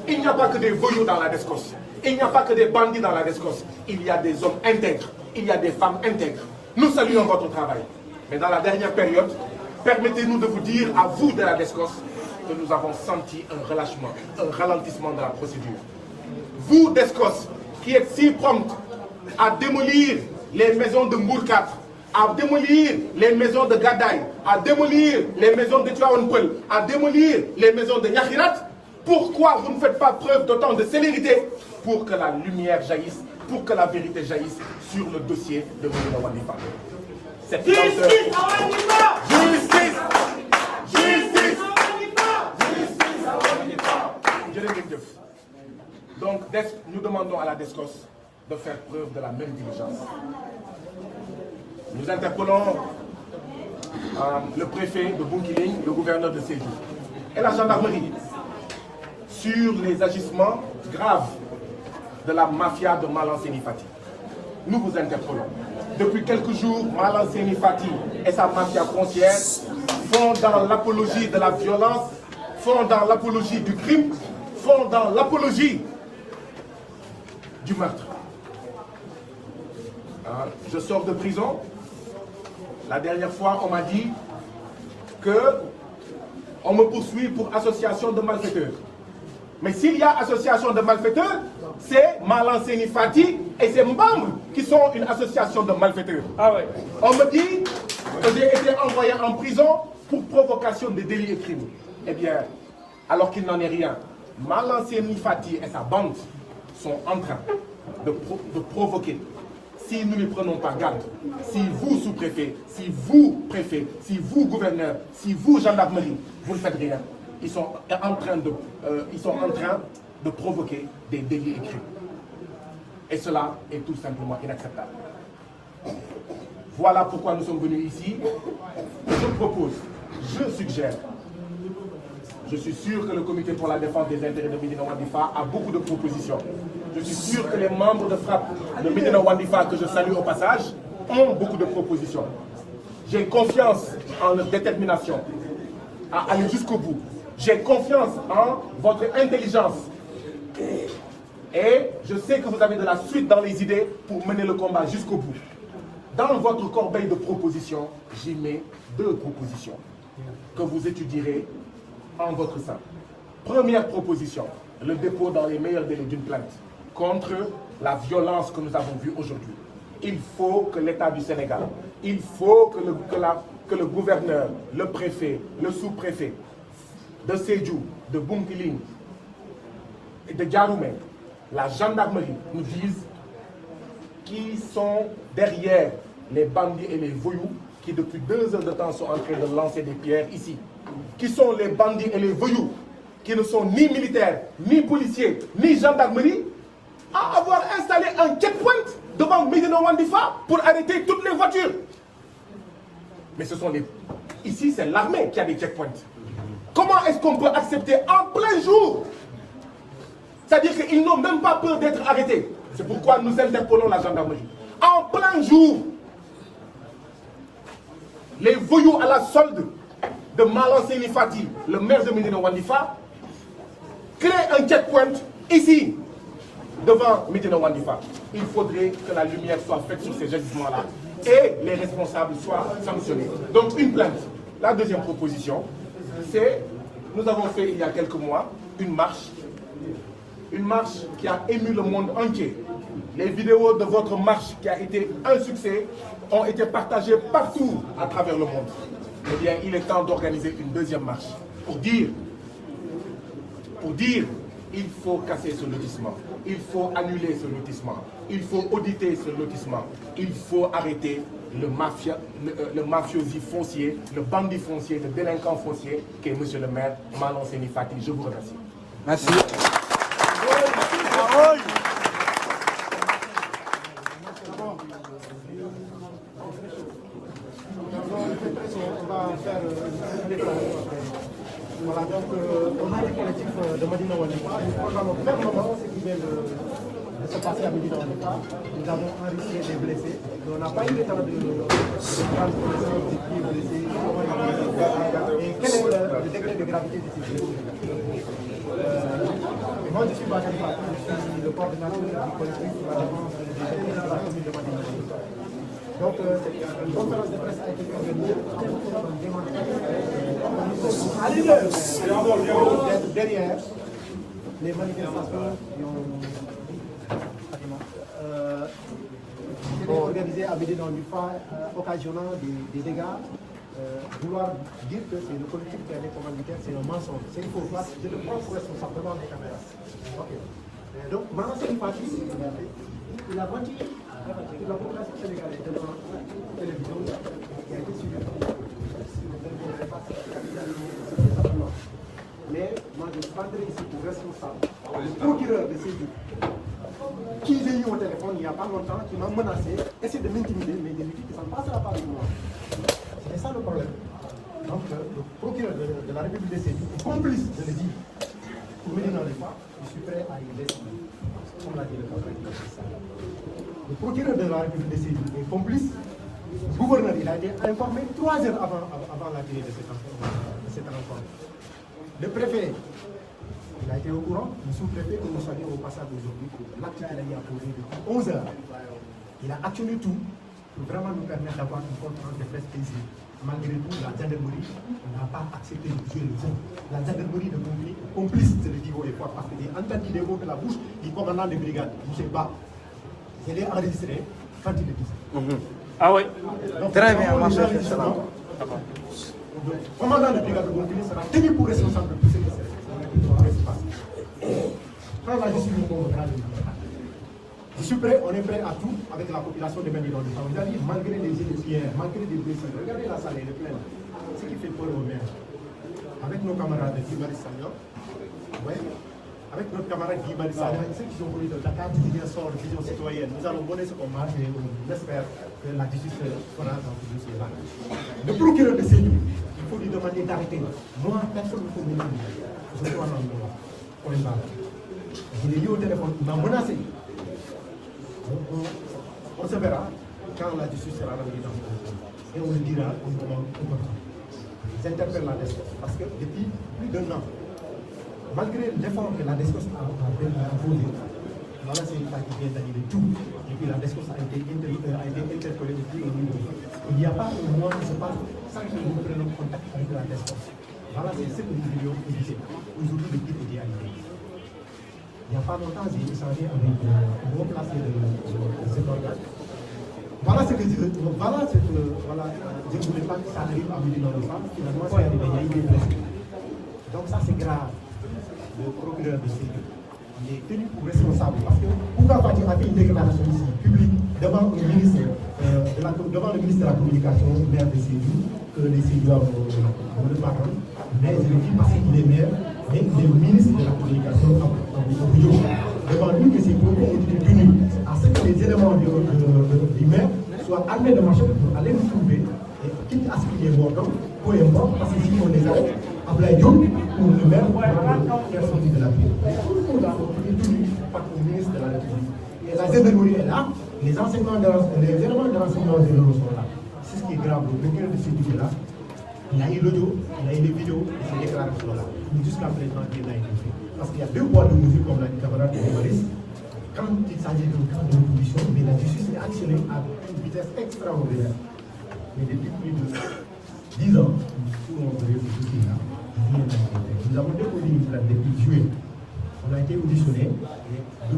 D: Il n'y a pas que des voyous dans la DESCOS. Il n'y a pas que des bandits dans la DESCOS. Il y a des hommes intègres. Il y a des femmes intègres. Nous saluons votre travail. Mais dans la dernière période, permettez-nous de vous dire à vous de la DESCOS que nous avons senti un relâchement, un ralentissement de la procédure. Vous, DESCOS, qui êtes si promptes à démolir les maisons de Mbour 4, à démolir les maisons de Gadaï, à démolir les maisons de Tivaouane Peulh, à démolir les maisons de Niakhirat, pourquoi vous ne faites pas preuve d'autant de célérité pour que la lumière jaillisse, pour que la vérité jaillisse sur le dossier de Médina Wandifa? Justice à Wandifa! Justice! Justice! Justice à Wandifa! Donc, nous demandons à la DESCOS de faire preuve de la même diligence. Nous interpellons le préfet de Bounkiling, le gouverneur de Sédhiou et la gendarmerie sur les agissements graves de la mafia de Malang Seyni Fati. Nous vous interpellons. Depuis quelques jours, Malang Seyni Fati et sa mafia foncière font dans l'apologie de la violence, font dans l'apologie du crime, font dans l'apologie du meurtre. Je sors de prison. La dernière fois, on m'a dit qu'on me poursuit pour association de malfaiteurs. Mais s'il y a association de malfaiteurs, c'est Malang Seyni Fati et ses membres qui sont une association de malfaiteurs. Ah ouais. On me dit que j'ai été envoyé en prison pour provocation de délits et crimes. Eh bien, alors qu'il n'en est rien, Malang Seyni Fati et sa bande sont en train de provoquer. Si nous ne prenons pas garde, si vous, sous-préfet, si vous, préfet, si vous, gouverneur, si vous, gendarmerie, vous ne faites rien, ils sont en train de provoquer des délits et crimes. Et cela est tout simplement inacceptable. Voilà pourquoi nous sommes venus ici. Je propose, je suggère, je suis sûr que le comité pour la défense des intérêts de Médina Wandifa a beaucoup de propositions. Je suis sûr que les membres de FRAPP de Médina Wandifa, que je salue au passage, ont beaucoup de propositions. J'ai confiance en leur détermination à aller jusqu'au bout. J'ai confiance en votre intelligence. Et je sais que vous avez de la suite dans les idées pour mener le combat jusqu'au bout. Dans votre corbeille de propositions, j'y mets 2 propositions que vous étudierez en votre sein. Première proposition, le dépôt dans les meilleurs délais d'une plainte contre la violence que nous avons vue aujourd'hui. Il faut que l'État du Sénégal, il faut que le gouverneur, le préfet, le sous-préfet de Sédhiou, de Bounkiling et de Diaroumé, la gendarmerie nous disent qui sont derrière les bandits et les voyous qui depuis 2 heures de temps sont en train de lancer des pierres ici. Qui sont les bandits et les voyous qui ne sont ni militaires, ni policiers, ni gendarmerie, à avoir installé un checkpoint devant Médina Wandifa pour arrêter toutes les voitures. Mais ce sont les... Ici, c'est l'armée qui a des checkpoints. Comment est-ce qu'on peut accepter en plein jour? C'est-à-dire qu'ils n'ont même pas peur d'être arrêtés. C'est pourquoi nous interpellons la gendarmerie. En plein jour, les voyous à la solde de Malan Seni Fati, le maire de Médina Wandifa, créent un checkpoint ici, devant Médina Wandifa. Il faudrait que la lumière soit faite sur ces agissements-là et les responsables soient sanctionnés. Donc une plainte. La deuxième proposition, c'est, nous avons fait il y a quelques mois une marche qui a ému le monde entier. Les vidéos de votre marche qui a été un succès ont été partagées partout à travers le monde. Eh bien, il est temps d'organiser une deuxième marche pour dire, il faut casser ce lotissement, il faut annuler ce lotissement, il faut auditer ce lotissement, il faut arrêter le mafiosi foncier, le bandit foncier, le délinquant foncier qui est monsieur le maire Malan Seni Fati. Je vous remercie.
E: Merci.
C: Voilà, donc on a les collectifs de Médina Wandifa. Nous programmons fermement ce qui vient de se passer à Médina Wandifa. Nous avons enregistré des blessés. On n'a pas eu le temps de prendre connaissance de qui est blessé, comment il est blessé et quel est le degré de gravité de ces blessés. Moi je suis Bakary Fatou, je suis le coordinateur du collectif de la défense des jeunes de la commune de Médina Wandifa. Donc, une conférence de presse a été organisée derrière les manifestations qui ont été organisées à Médina Wandifa, occasionnant des dégâts. Vouloir dire que c'est le collectif qui a des commanditaires, c'est un mensonge. C'est une fausse place, je le prends pour responsable devant les caméras. Okay. Donc, Malan Seni Fati, il a menti. La population sénégalaise devant la télévision qui a été suivie. Mais moi je prendrai ici pour responsable le procureur de Sédhiou qui j'ai eu au téléphone il n'y a pas longtemps, qui m'a menacé, essaie de m'intimider, mais il me dit que ça ne passera pas avec moi. C'est ça le problème. Donc le procureur de la République de Sédhiou est complice, je le dis, pour Médina Wandifa, je suis prêt à y laisser. Comme l'a dit le contrat. Le procureur de la République de Sédhiou est complice. Le gouverneur, il a été informé 3 heures avant la tenue de cette rencontre. Le préfet, il a été au courant. Le sous-préfet que nous saluons au passage aujourd'hui pour l'acte qu'il a eu à poser depuis 11 heures. Il a actionné tout pour vraiment nous permettre d'avoir une conférence de presse paisible. Malgré tout, la gendarmerie n'a pas accepté de tuer le jeu. La gendarmerie de complice, je le dis haut et fort, parce que j'ai entendu des mots de la bouche du commandant de brigade, M. Ba. Je l'ai enregistré quand il le disait.
E: Ah oui.
C: Donc,
E: très bien,
C: le commandant de brigade de Gonfilé sera tenu pour responsable de tout ce qui se passe. Quand la justice nous convoquera, je suis prêt, on est prêt à tout avec la population de Médina Wandifa. Vous avez dit, malgré les pierres, malgré les blessés, regardez la salle, elle est pleine. Ce qui fait peur aux maires. Avec nos camarades de Guy-Marius Sagna, ouais, avec notre camarade Guy-Marius Sagna, ceux qui sont venus de Dakar, Vision citoyenne, nous allons donner ce qu'on marche et on espère que la justice fera dans ce dossier-là. Le procureur de Sédhiou, il faut lui demander d'arrêter. Moi, personne ne peut me dire. Je suis en point barre. Je l'ai eu au téléphone, il m'a menacé. On se verra quand la justice sera rendue dans le pays. Et on le dira comment on peut. J'interpelle la DSCOS parce que depuis plus d'1 an, malgré l'effort que la DSCOS a posé, voilà, c'est une qui vient d'annuler tout. Et puis la DSCOS a été interpellée depuis le niveau. Il n'y a pas un mois qui se passe sans que nous prenions contact avec la DSCOS. Voilà, c'est ce que nous devions éviter. Aujourd'hui, le type est arrivé. Il n'y a pas longtemps, j'ai échangé avec le gros placé de cet organe. Voilà ce que je ne voulais pas que ça arrive à Médina Wandifa. Finalement, c'est arrivé, il y a eu des blessés. Donc ça, c'est grave. Le procureur de Sédhiou, il est tenu pour responsable parce que Kouka Fati a fait une déclaration ici, publique, devant le ministre de devant le ministre de la Communication, maire de Sédhiou, que les Sédhiouis me le pardonnent, mais je le dis parce qu'il est maire, mais il est ministre de la Communication devant lui que ses propos ont été tenus à ce que les éléments du maire soient armés de machettes pour aller nous trouver, et quitte à ce qu'il y ait mort, peu importe, parce que si on les arrête, Ablaye Diop ou le maire va faire sortir de la ville. Tout le monde a été tenu par le ministre de la République. Et la gendarmerie est là, les éléments de renseignement sont là. C'est ce qui est grave, le procureur de ce là, il a eu l'audio, il a eu les vidéos et ces déclarations-là. Mais jusqu'à présent, il n'a été fait. Parce qu'il y a deux poids de mesure, comme l'a dit camarade de Maurice, quand il s'agit d'un cas de l'opposition, mais la justice est actionnée à une vitesse extraordinaire. Mais depuis plus de 10 ans, tout le monde veut ce dossier-là, rien n'a été fait. Nous avons déposé une plainte depuis juillet. On a été auditionné, le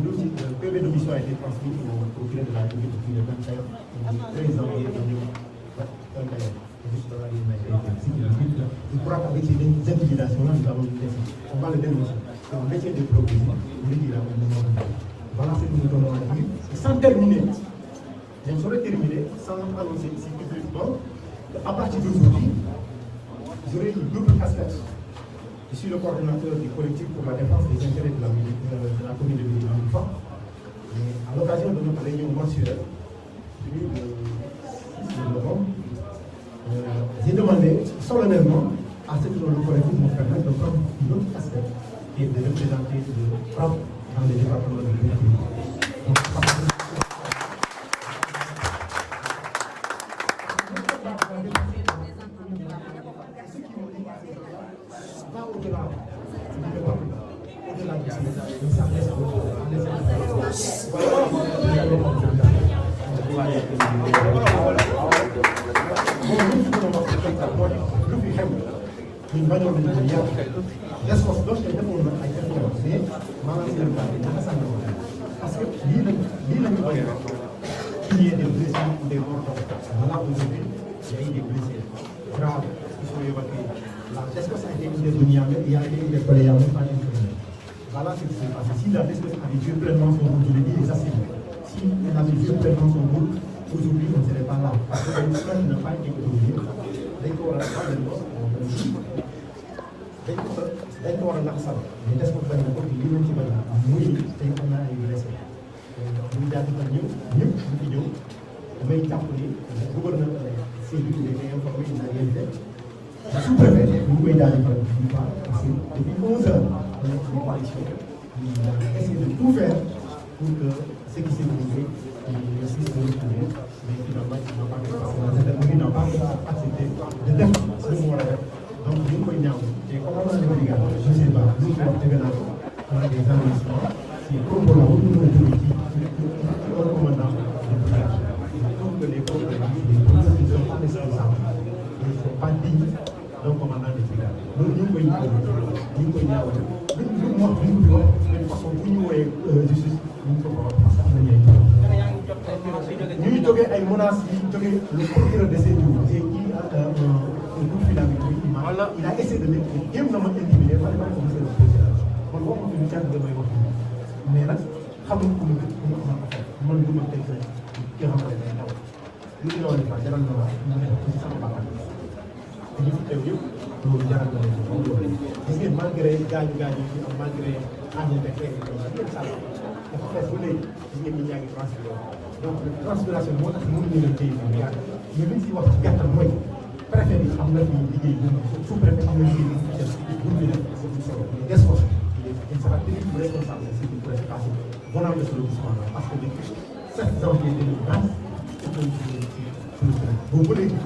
C: PV d'audition a été transmis au procureur de la République depuis le 13 janvier 2021. Je crois qu'avec ces intimidations-là, nous allons le laisser. On va le dénoncer. On va essayer de progresser. Voilà ce que nous donnons à dire. Et sans terminer, je ne saurais terminer sans annoncer ici publiquement qu'à partir d'aujourd'hui, j'aurai une double casquette. Je suis le coordinateur du collectif pour la défense des intérêts de la commune de Médina-Moufa. À l'occasion de notre réunion mensuelle, tenue le 6 novembre, j'ai demandé solennellement à ce que le collectif nous permette de prendre une autre casquette et de représenter le FRAPP dans les départements de l'Union. Parce que l'île qu'il y ait des blessés ou des morts. Voilà, aujourd'hui, il y a eu des blessés graves qui sont évacués. L'espèce a été intervenue, il y a été interpellé, il n'y a même pas d'intervention. Voilà ce qui s'est passé. Si la espèce avait joué pleinement son rôle, je l'ai dit, exactement. Si elle avait joué pleinement son rôle, aujourd'hui, on ne serait pas là. Parce que l'histoire n'a pas été autorisée. Dès qu'on a pas de mort, dañ ko war a nax sal mais des ko bañ na ko li ñu ci bañ muy tey xam naa ay blessé muy jaajëfal ñëpp ñu fi ñëw damay jàpp ni gouverneur Sédhiou dañuy informé naa leen de sous-préfet ñu ngi koy jaajëfal bu baax parce que depuis 11 heures on est en coalition ñu essayer de tout faire pour que ce qui s'est passé le système de retrouver mais finalement il n'a pas fait parce que la gendarmerie n'a pas accepté de def ce mu war a def. Donc, nous pouvons dire, et comment on a dit, je ne sais pas, nous sommes on a des investissements, c'est comme pour la route, nous avons un commandant de brigade. Donc, les problèmes ne sont pas responsables, ils ne sont pas dignes d'un commandant de brigade. Donc, nous pouvons dire, nous de toute façon, pour nous, justice, nous pouvons parce qu'il y a une menace, le procureur de Sédhiou, c'est qui a un coup de fil avec lui. Il a essayé de mettre des games dans mon intimidé, il fallait pas commencer le président. On voit qu'on fait une carte de maille. Mais là, xamul ko man du ma teg ki nga xamante ne ndaw li ñu doon defal jaral na ma mu nekk ci sama bakkan te ñu fi teew yëpp loolu jaral na leen gis ngeen malgré gaañu yi am malgré àndante xeex yi ngeen sàll dafa fees ba léegi gis ngeen ñi ñaa ngi transpiré donc transpiration moo tax mënuñu leen téye bu yàgg mais liñ si wax ci gàttal mooy préfet bi am na fi liggéey bu sous-préfet am na liggéey bu def bu ñu def solo mais des fois il sera tenu pour responsable de ce qui pourrait se passer voilà le lotissement là parce que depuis 7 janvier 2020 c'est un bon bu léegi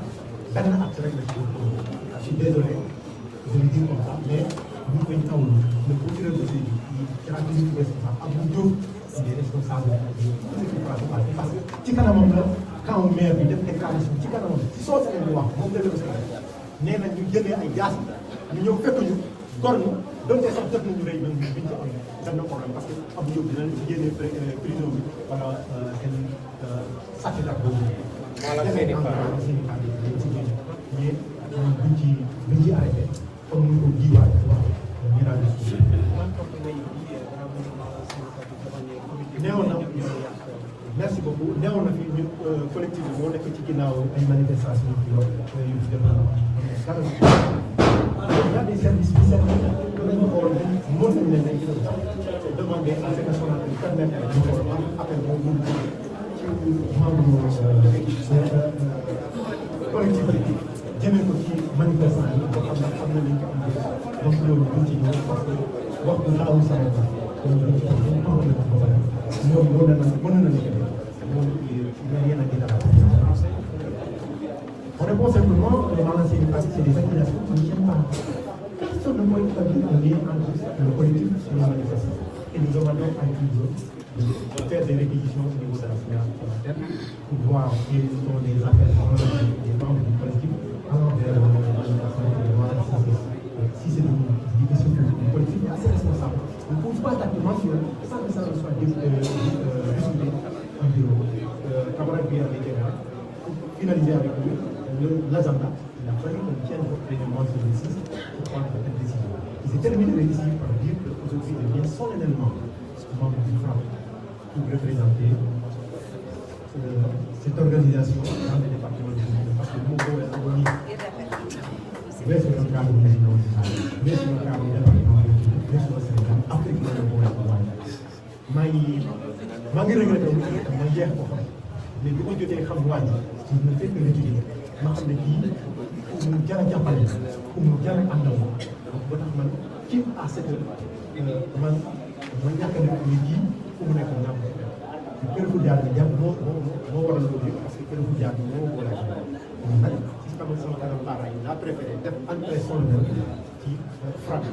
C: benn acte rek la ci je suis désolé je le dis comme ça mais ñu koy tawlu le procureur de Sédhiou qui a tenu pour responsable Abdou Diop il est responsable parce que ci kanamam la quand maire bi def déclaration ci kanamam ci soo seen di wax moom dëgg la nee na ñu jëlee ay gaz ñu ñëw fekk ñu gor ñu donte sax jot nañu rëy même biñ ci am benn problème parce que Abdou Diop dinañ ci génnee prison bi wala seen sàcc boobu voilà seen i mais buñ ci arrêté comme ni ko jiwaay wax ñu daal di neewoon na merci beaucoup newoon na fi ñun collectif bi moo nekk ci ginnaaw ay manifestations yu yu fi demoon il y a des services spéciaux dañu xool mën nañ leen ay demander à ce que son appel permettre ñu xool appel boobu ci membre collectif politique jëmee ko ci manifestant yi boo xam ne lañ ko am donc loolu duñ ci ñëw parce que wax du laawu sama ba donc duñ ci ñoom mën na nekk on répond simplement dans l'ancienne partie, c'est des accusations qui ne tiennent pas. Personne ne peut établir un lien entre le collectif et les manifestants. Et nous demandons à tous de faire des réquisitions au niveau de la tête pour voir quels sont les appels des membres du collectif envers les manifestations et voir si c'est des questions que le collectif est assez responsable. On ne pose pas d'actement sur sans que ça ne soit résumé en bureau. Camarade Pierre Léguéra, pour finaliser avec lui l'agenda, il a fallu qu'on tienne réellement ce décision pour prendre cette décision. Il s'est terminé le décision par dire qu'aujourd'hui il vient solennellement membre du FRAP pour représenter cette organisation dans le département du Sénégal. Parce que le Mogo est abonné, mais sur le cadre du président, mais sur le cadre du département du Sénégal, mais sur le Sénégal, Afrique de Mogo est abonné. maa ngi regretté wu ma jeex ko xam mais bi ma jotee xam waa ji ci ne fekk l'étudier ma xam ne kii ku mu jar a jàppale ku mu jar a àndal ba tax man ci à ce que man ñàkk a nekk ni kii ku mu nekk ñàkk kër fu jaar bi jàpp moo waral loolu yëpp parce que kër fu jaar bi moo waral nag ci sama kanam parents yi laa préféré def entrée solennelle ci frappe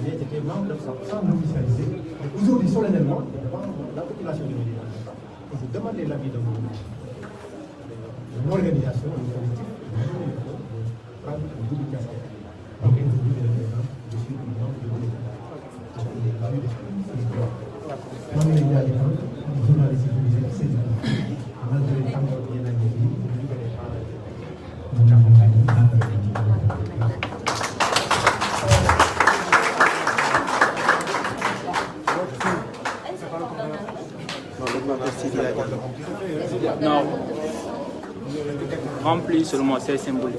C: mais j'étais membre de ça sans l'officialiser. Et aujourd'hui, solennellement, devant la population de Médina, et je demandais l'avis de mon organisation, du collectif, de prendre une double casquette. Donc, aujourd'hui, je suis membre de l'État. Je suis journaliste malgré le temps que bien
E: non, rempli seulement, c'est symbolique.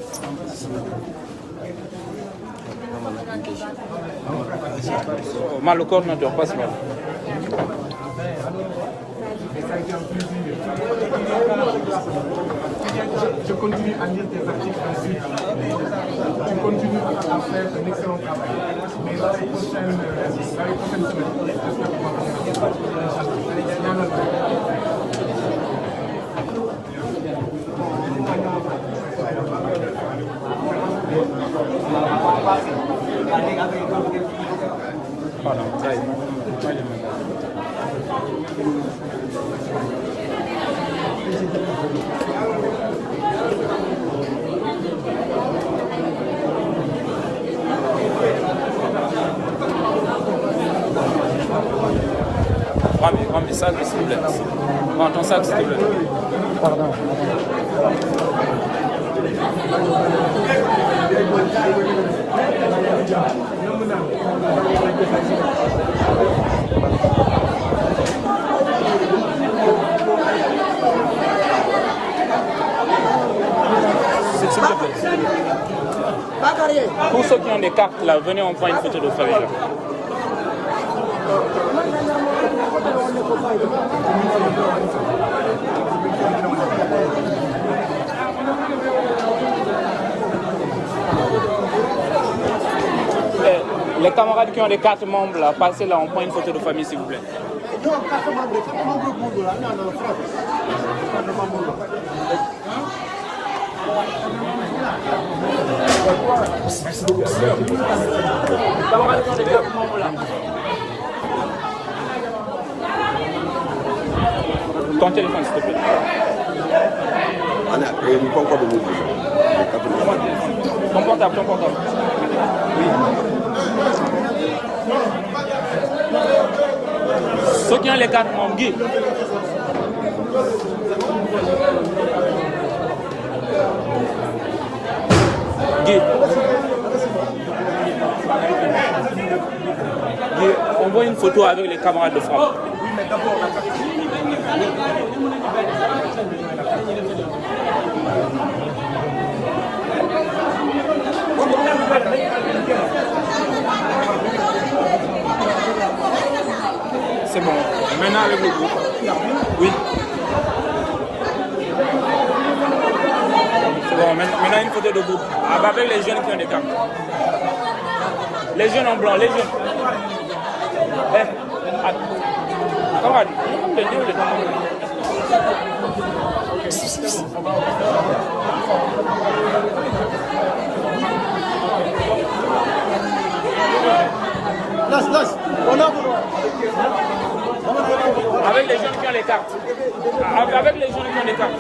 E: Oh, le coordinateur, passe mal.
B: Je continue à lire tes articles ensuite. Tu continues à faire un excellent travail. Mais l'année prochaine semaine,
E: Pardon, ça y est. Prends mes sacs, s'il te plaît. Prends ton sac, s'il te plaît. Pardon. S'il te plaît. Pour ceux qui ont des cartes là, venez, on prend une photo de famille là. Les camarades qui ont des cartes membres là, passez là, on prend une photo de famille s'il vous plaît.
C: Non, carte membre, c'est pas membre pour là, non, frère. Carte membre.
E: Camarades qui ont des cartes membres là. Ton téléphone s'il te plaît. Ton portable, ton portable. Ceux qui ont les cartes membres, Guy. Guy, on voit une photo avec les camarades de frappe.
B: Oui, mais d'abord, la carte.
E: C'est bon. Maintenant avec le groupe. Oui. C'est bon. Maintenant une photo de groupe. Avec les jeunes qui ont des cartes. Les jeunes en blanc, les jeunes. Camarade, avec les jeunes qui ont les cartes. Avec les jeunes qui ont les cartes.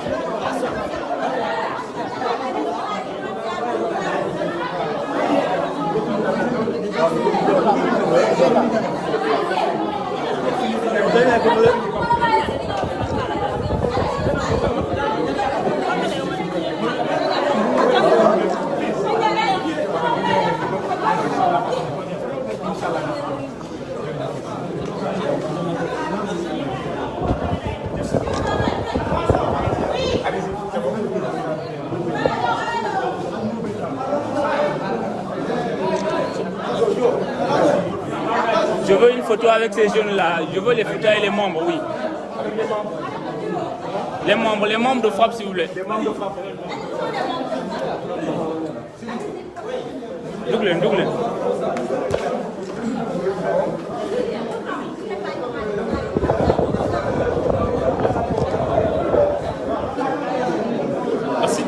E: Je veux une photo avec ces jeunes-là. Je veux les photos et les membres, oui. Les membres de frappe, s'il vous plaît. Les membres de frappe. Double. Merci.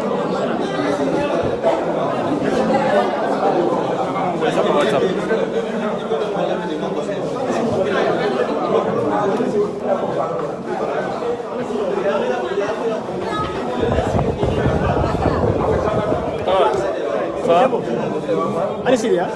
E: Ça va, WhatsApp. Ça va?
C: Allez, Sylvia.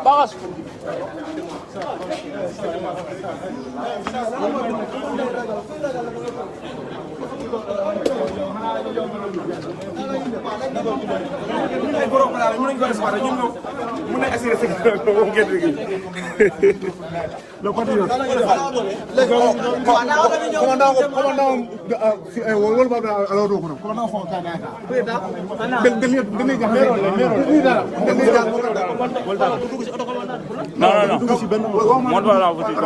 E: Bagas.
C: Le patriote.
E: Non. Monte pas la voiture.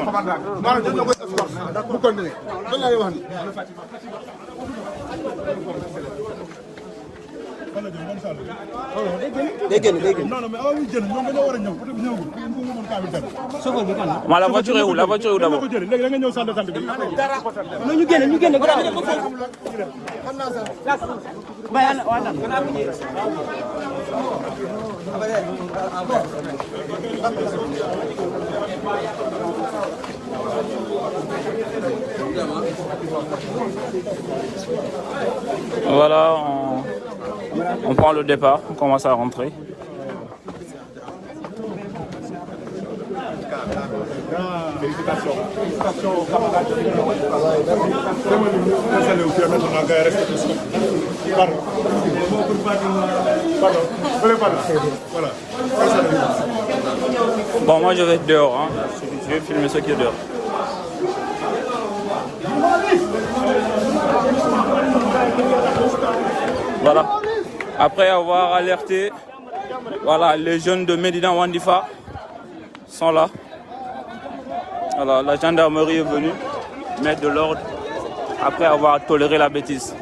E: La voiture est où? La voiture est où d'abord? Voilà, on prend le départ, on commence à rentrer.
C: Félicitations.
E: Bon, moi je vais être dehors, hein. Je vais filmer ceux qui sont dehors. Voilà. Après avoir alerté, voilà, les jeunes de Médina Wandifa sont là. Voilà, la gendarmerie est venue mettre de l'ordre après avoir toléré la bêtise.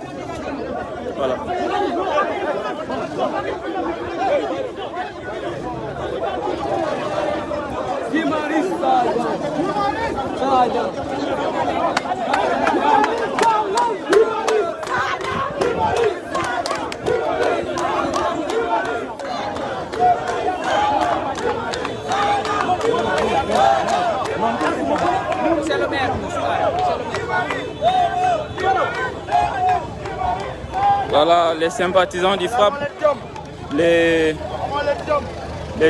E: Voilà. Voilà, les sympathisants du FRAPP, les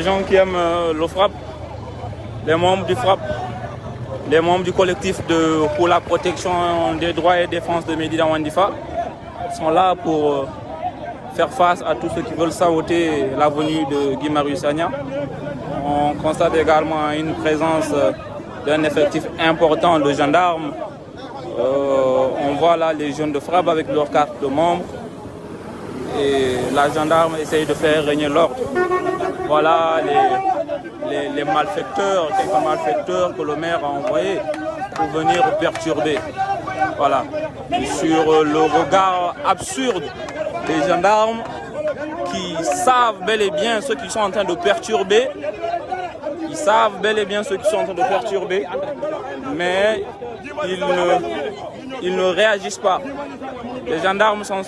E: gens qui aiment le FRAPP, les membres du FRAPP, les membres du collectif pour la protection des droits et défense de Médina Wandifa sont là pour faire face à tous ceux qui veulent saboter la venue de Guy Marius Sagna. On constate également une présence d'un effectif important de gendarmes. On voit là les jeunes de FRAPP avec leur carte de membre. Et la gendarme essaye de faire régner l'ordre. Voilà les malfaiteurs, quelques malfaiteurs que le maire a envoyés pour venir perturber. Voilà. Et sur le regard absurde des gendarmes qui savent bel et bien ceux qui sont en train de perturber. Ils savent bel et bien ceux qui sont en train de perturber, mais ils ne réagissent pas. Les gendarmes sont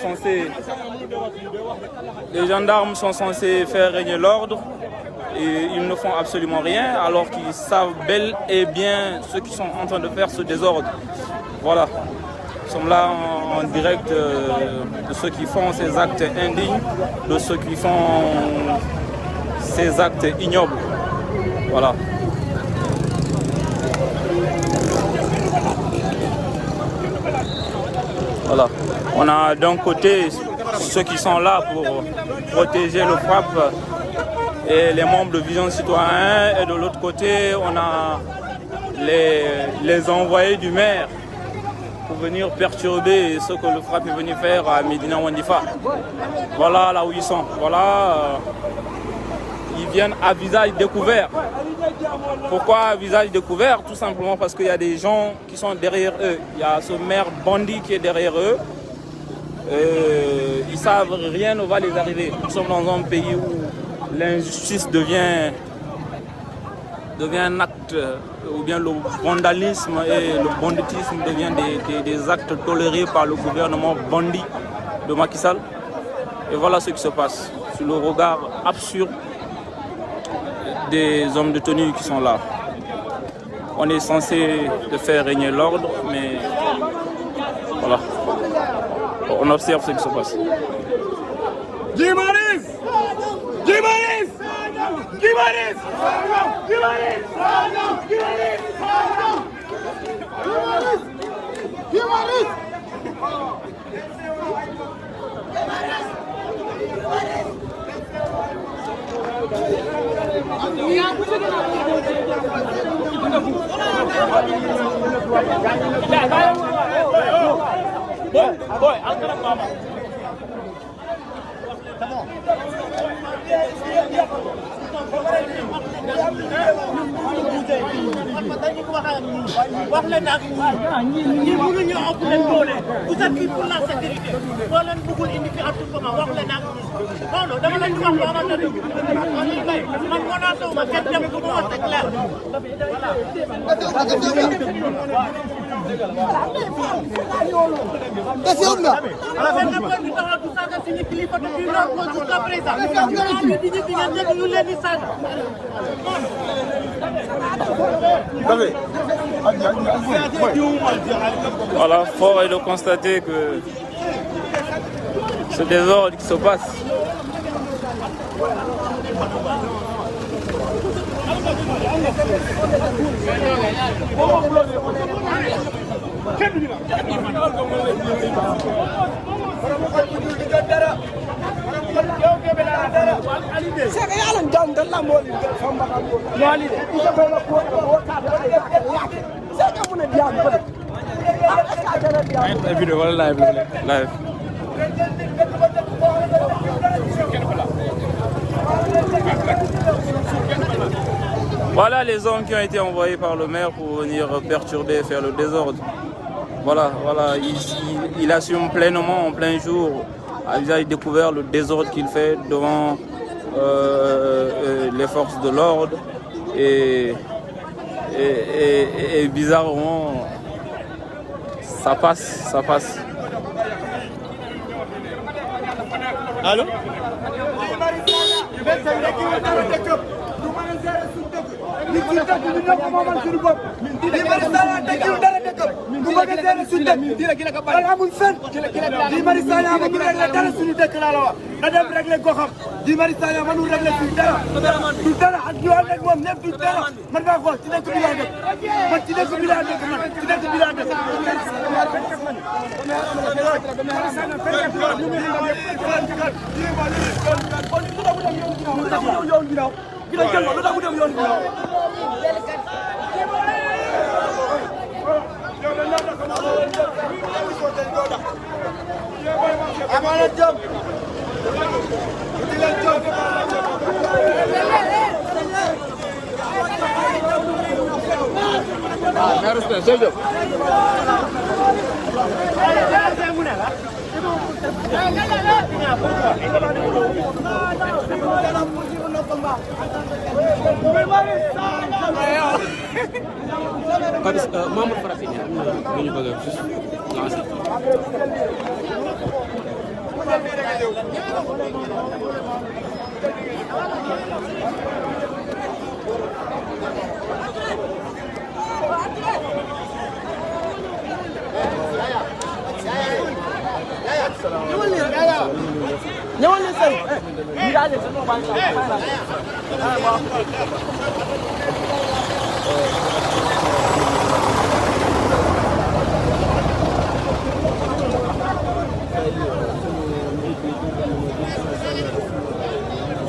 E: censés faire régner l'ordre et ils ne font absolument rien alors qu'ils savent bel et bien ceux qui sont en train de faire ce désordre. Voilà. Nous sommes là en direct de ceux qui font ces actes indignes, de ceux qui font ces actes ignobles. Voilà. Voilà. On a d'un côté ceux qui sont là pour protéger le FRAPP et les membres de Vision Citoyen, et de l'autre côté on a les envoyés du maire pour venir perturber ce que le FRAPP est venu faire à Médina Wandifa. Voilà là où ils sont. Voilà. Ils viennent à visage découvert. Pourquoi à visage découvert? Tout simplement parce qu'il y a des gens qui sont derrière eux. Il y a ce maire bandit qui est derrière eux. Ils savent rien ne va les arriver. Nous sommes dans un pays où l'injustice devient un acte, ou bien le vandalisme et le banditisme deviennent des actes tolérés par le gouvernement bandit de Macky Sall. Et voilà ce qui se passe sur le regard absurde des hommes de tenue qui sont là. On est censé de faire régner l'ordre, mais voilà. On observe ce qui se passe.
F: Guy Marius! Guy Marius! Guy Marius! Guy Marius! Guy Marius! Guy Marius!
G: wax leen ak ñi mënuñu ëpp leen doole vous êtes qui pour la sécurité boo leen bëggul indi fi attroupement wax leen ak non non dama leen di wax loo xamante ne man menacé wu ma kenn dem bu ma wax c'est clair
E: Voilà, fort est de constater que ce désordre qui se passe. Live. Voilà les hommes qui ont été envoyés par le maire pour venir perturber et faire le désordre. Voilà, il assume pleinement en plein jour, à visage découvert, le désordre qu'il fait devant les forces de l'ordre. Et bizarrement, ça passe.
F: Allô? nit ci dëkk bi ñoo ko moomal suñu bopp Guy Marius Sagna tekkiwul dara dëkkam bu bëgg a teere suñu dëkk wala amul fenn Guy Marius Sagna mënul régler dara suñu dëkk laa la wax na dem régler goxam Guy Marius Sagna mënul régler suñu dara du dara ak ñu ànd ak moom ñëpp du dara man maa xool ci dëkk bi laa dëkk man ci dëkk bi laa dëkk man ci dëkk bi laa dëkk Amana Diop
E: membre Farafenni ñu bëgg a juste lancer.
F: ñëwal leen sëñ ñu daal di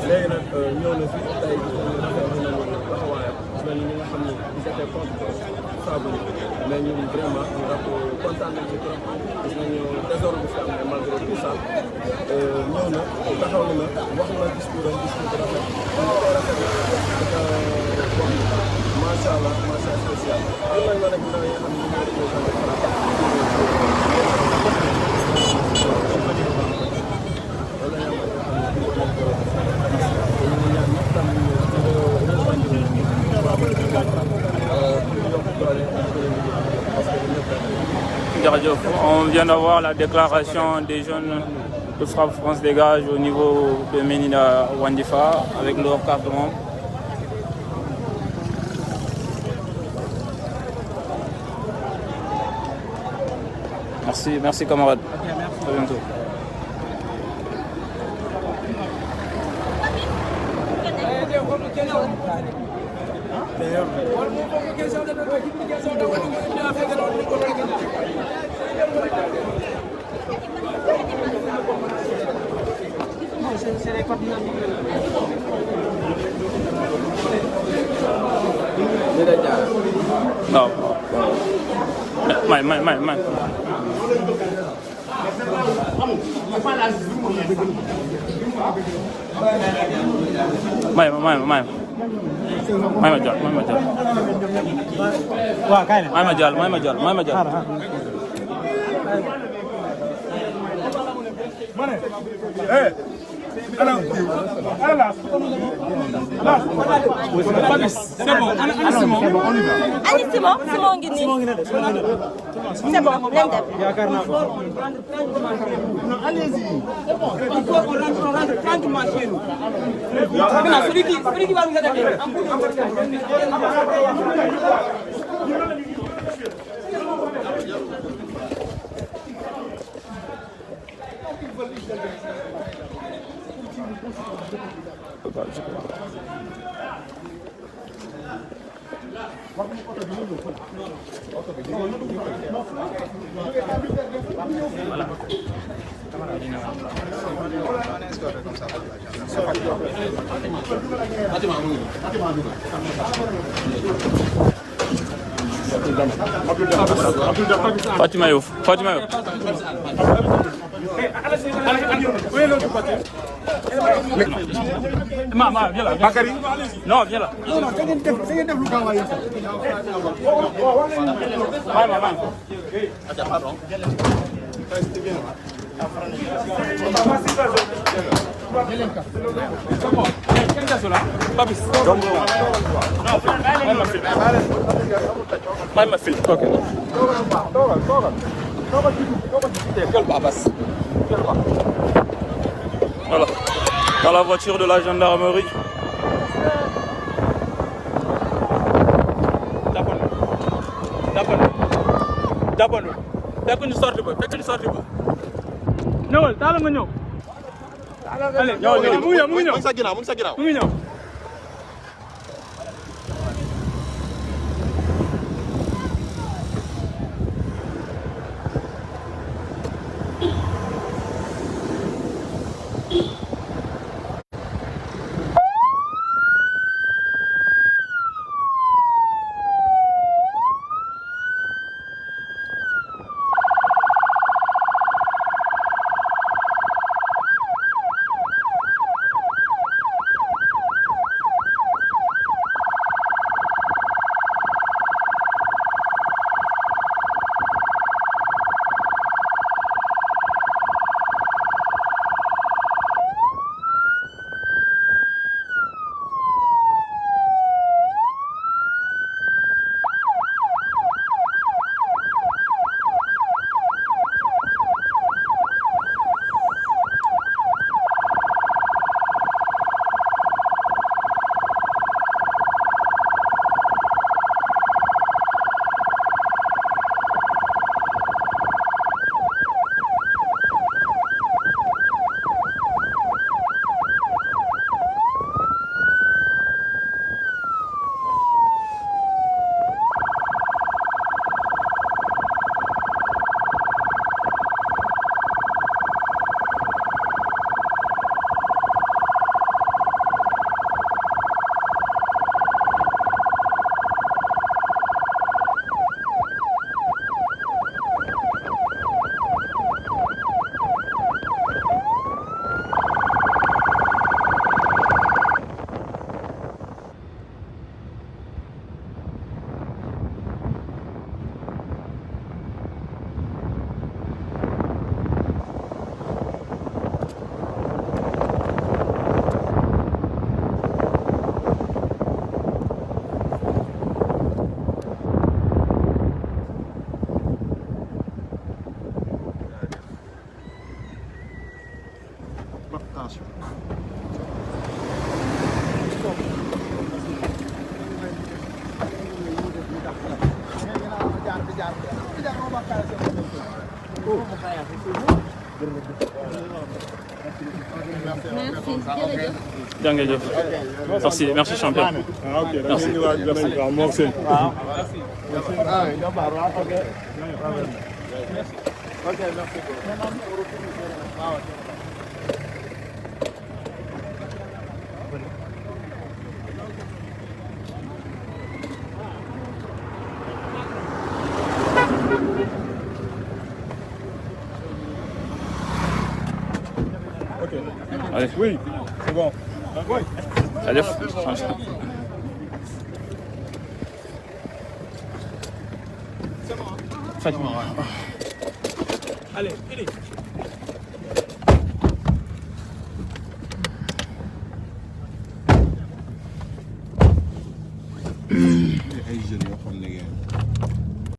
H: léegi nag ñëw na fi tey taxawaayam gis nañu ñi nga xam ne ils étaient contre saabu mais ñun vraiment ñu rap kontaan nañ ci trop gis nañu désordre bi fi am mais malgré tout ça ñëw na taxaw na wax na discours am discours bu rafet ñu koy rafet dafa wax macha allah macha spécial am nañ ma rek ndaw yi nga xam ne ñu ngi représenté
E: On vient d'avoir la déclaration des jeunes de Frappe France Dégage au niveau de Médina Wandifa avec leur carte de membre. Merci camarades. À bientôt. Non. May.
I: Simon ngi nii. C'est bon, leen dem.
F: yaakaar naa ko. Non, allez-y. Il faut qu'on rentre tranquillement chez nous. Maintenant, celui qui va nous attaquer.
E: Fatima Yoff. Ma, viens là.
D: Bakary.
E: Non, viens là. Voilà, dans la voiture de la gendarmerie. jàppandu fekk ñu sorti ba ñëwal taala nga ñëw allez ñëw mu ngi ñëw mu ngi ñëw mu ngi ñëw Merci, merci champion. Merci. Allez. Oui, c'est bon. Oui. Allez. Fatima. Allez, allez.
J: ay jeunes yoo xam ne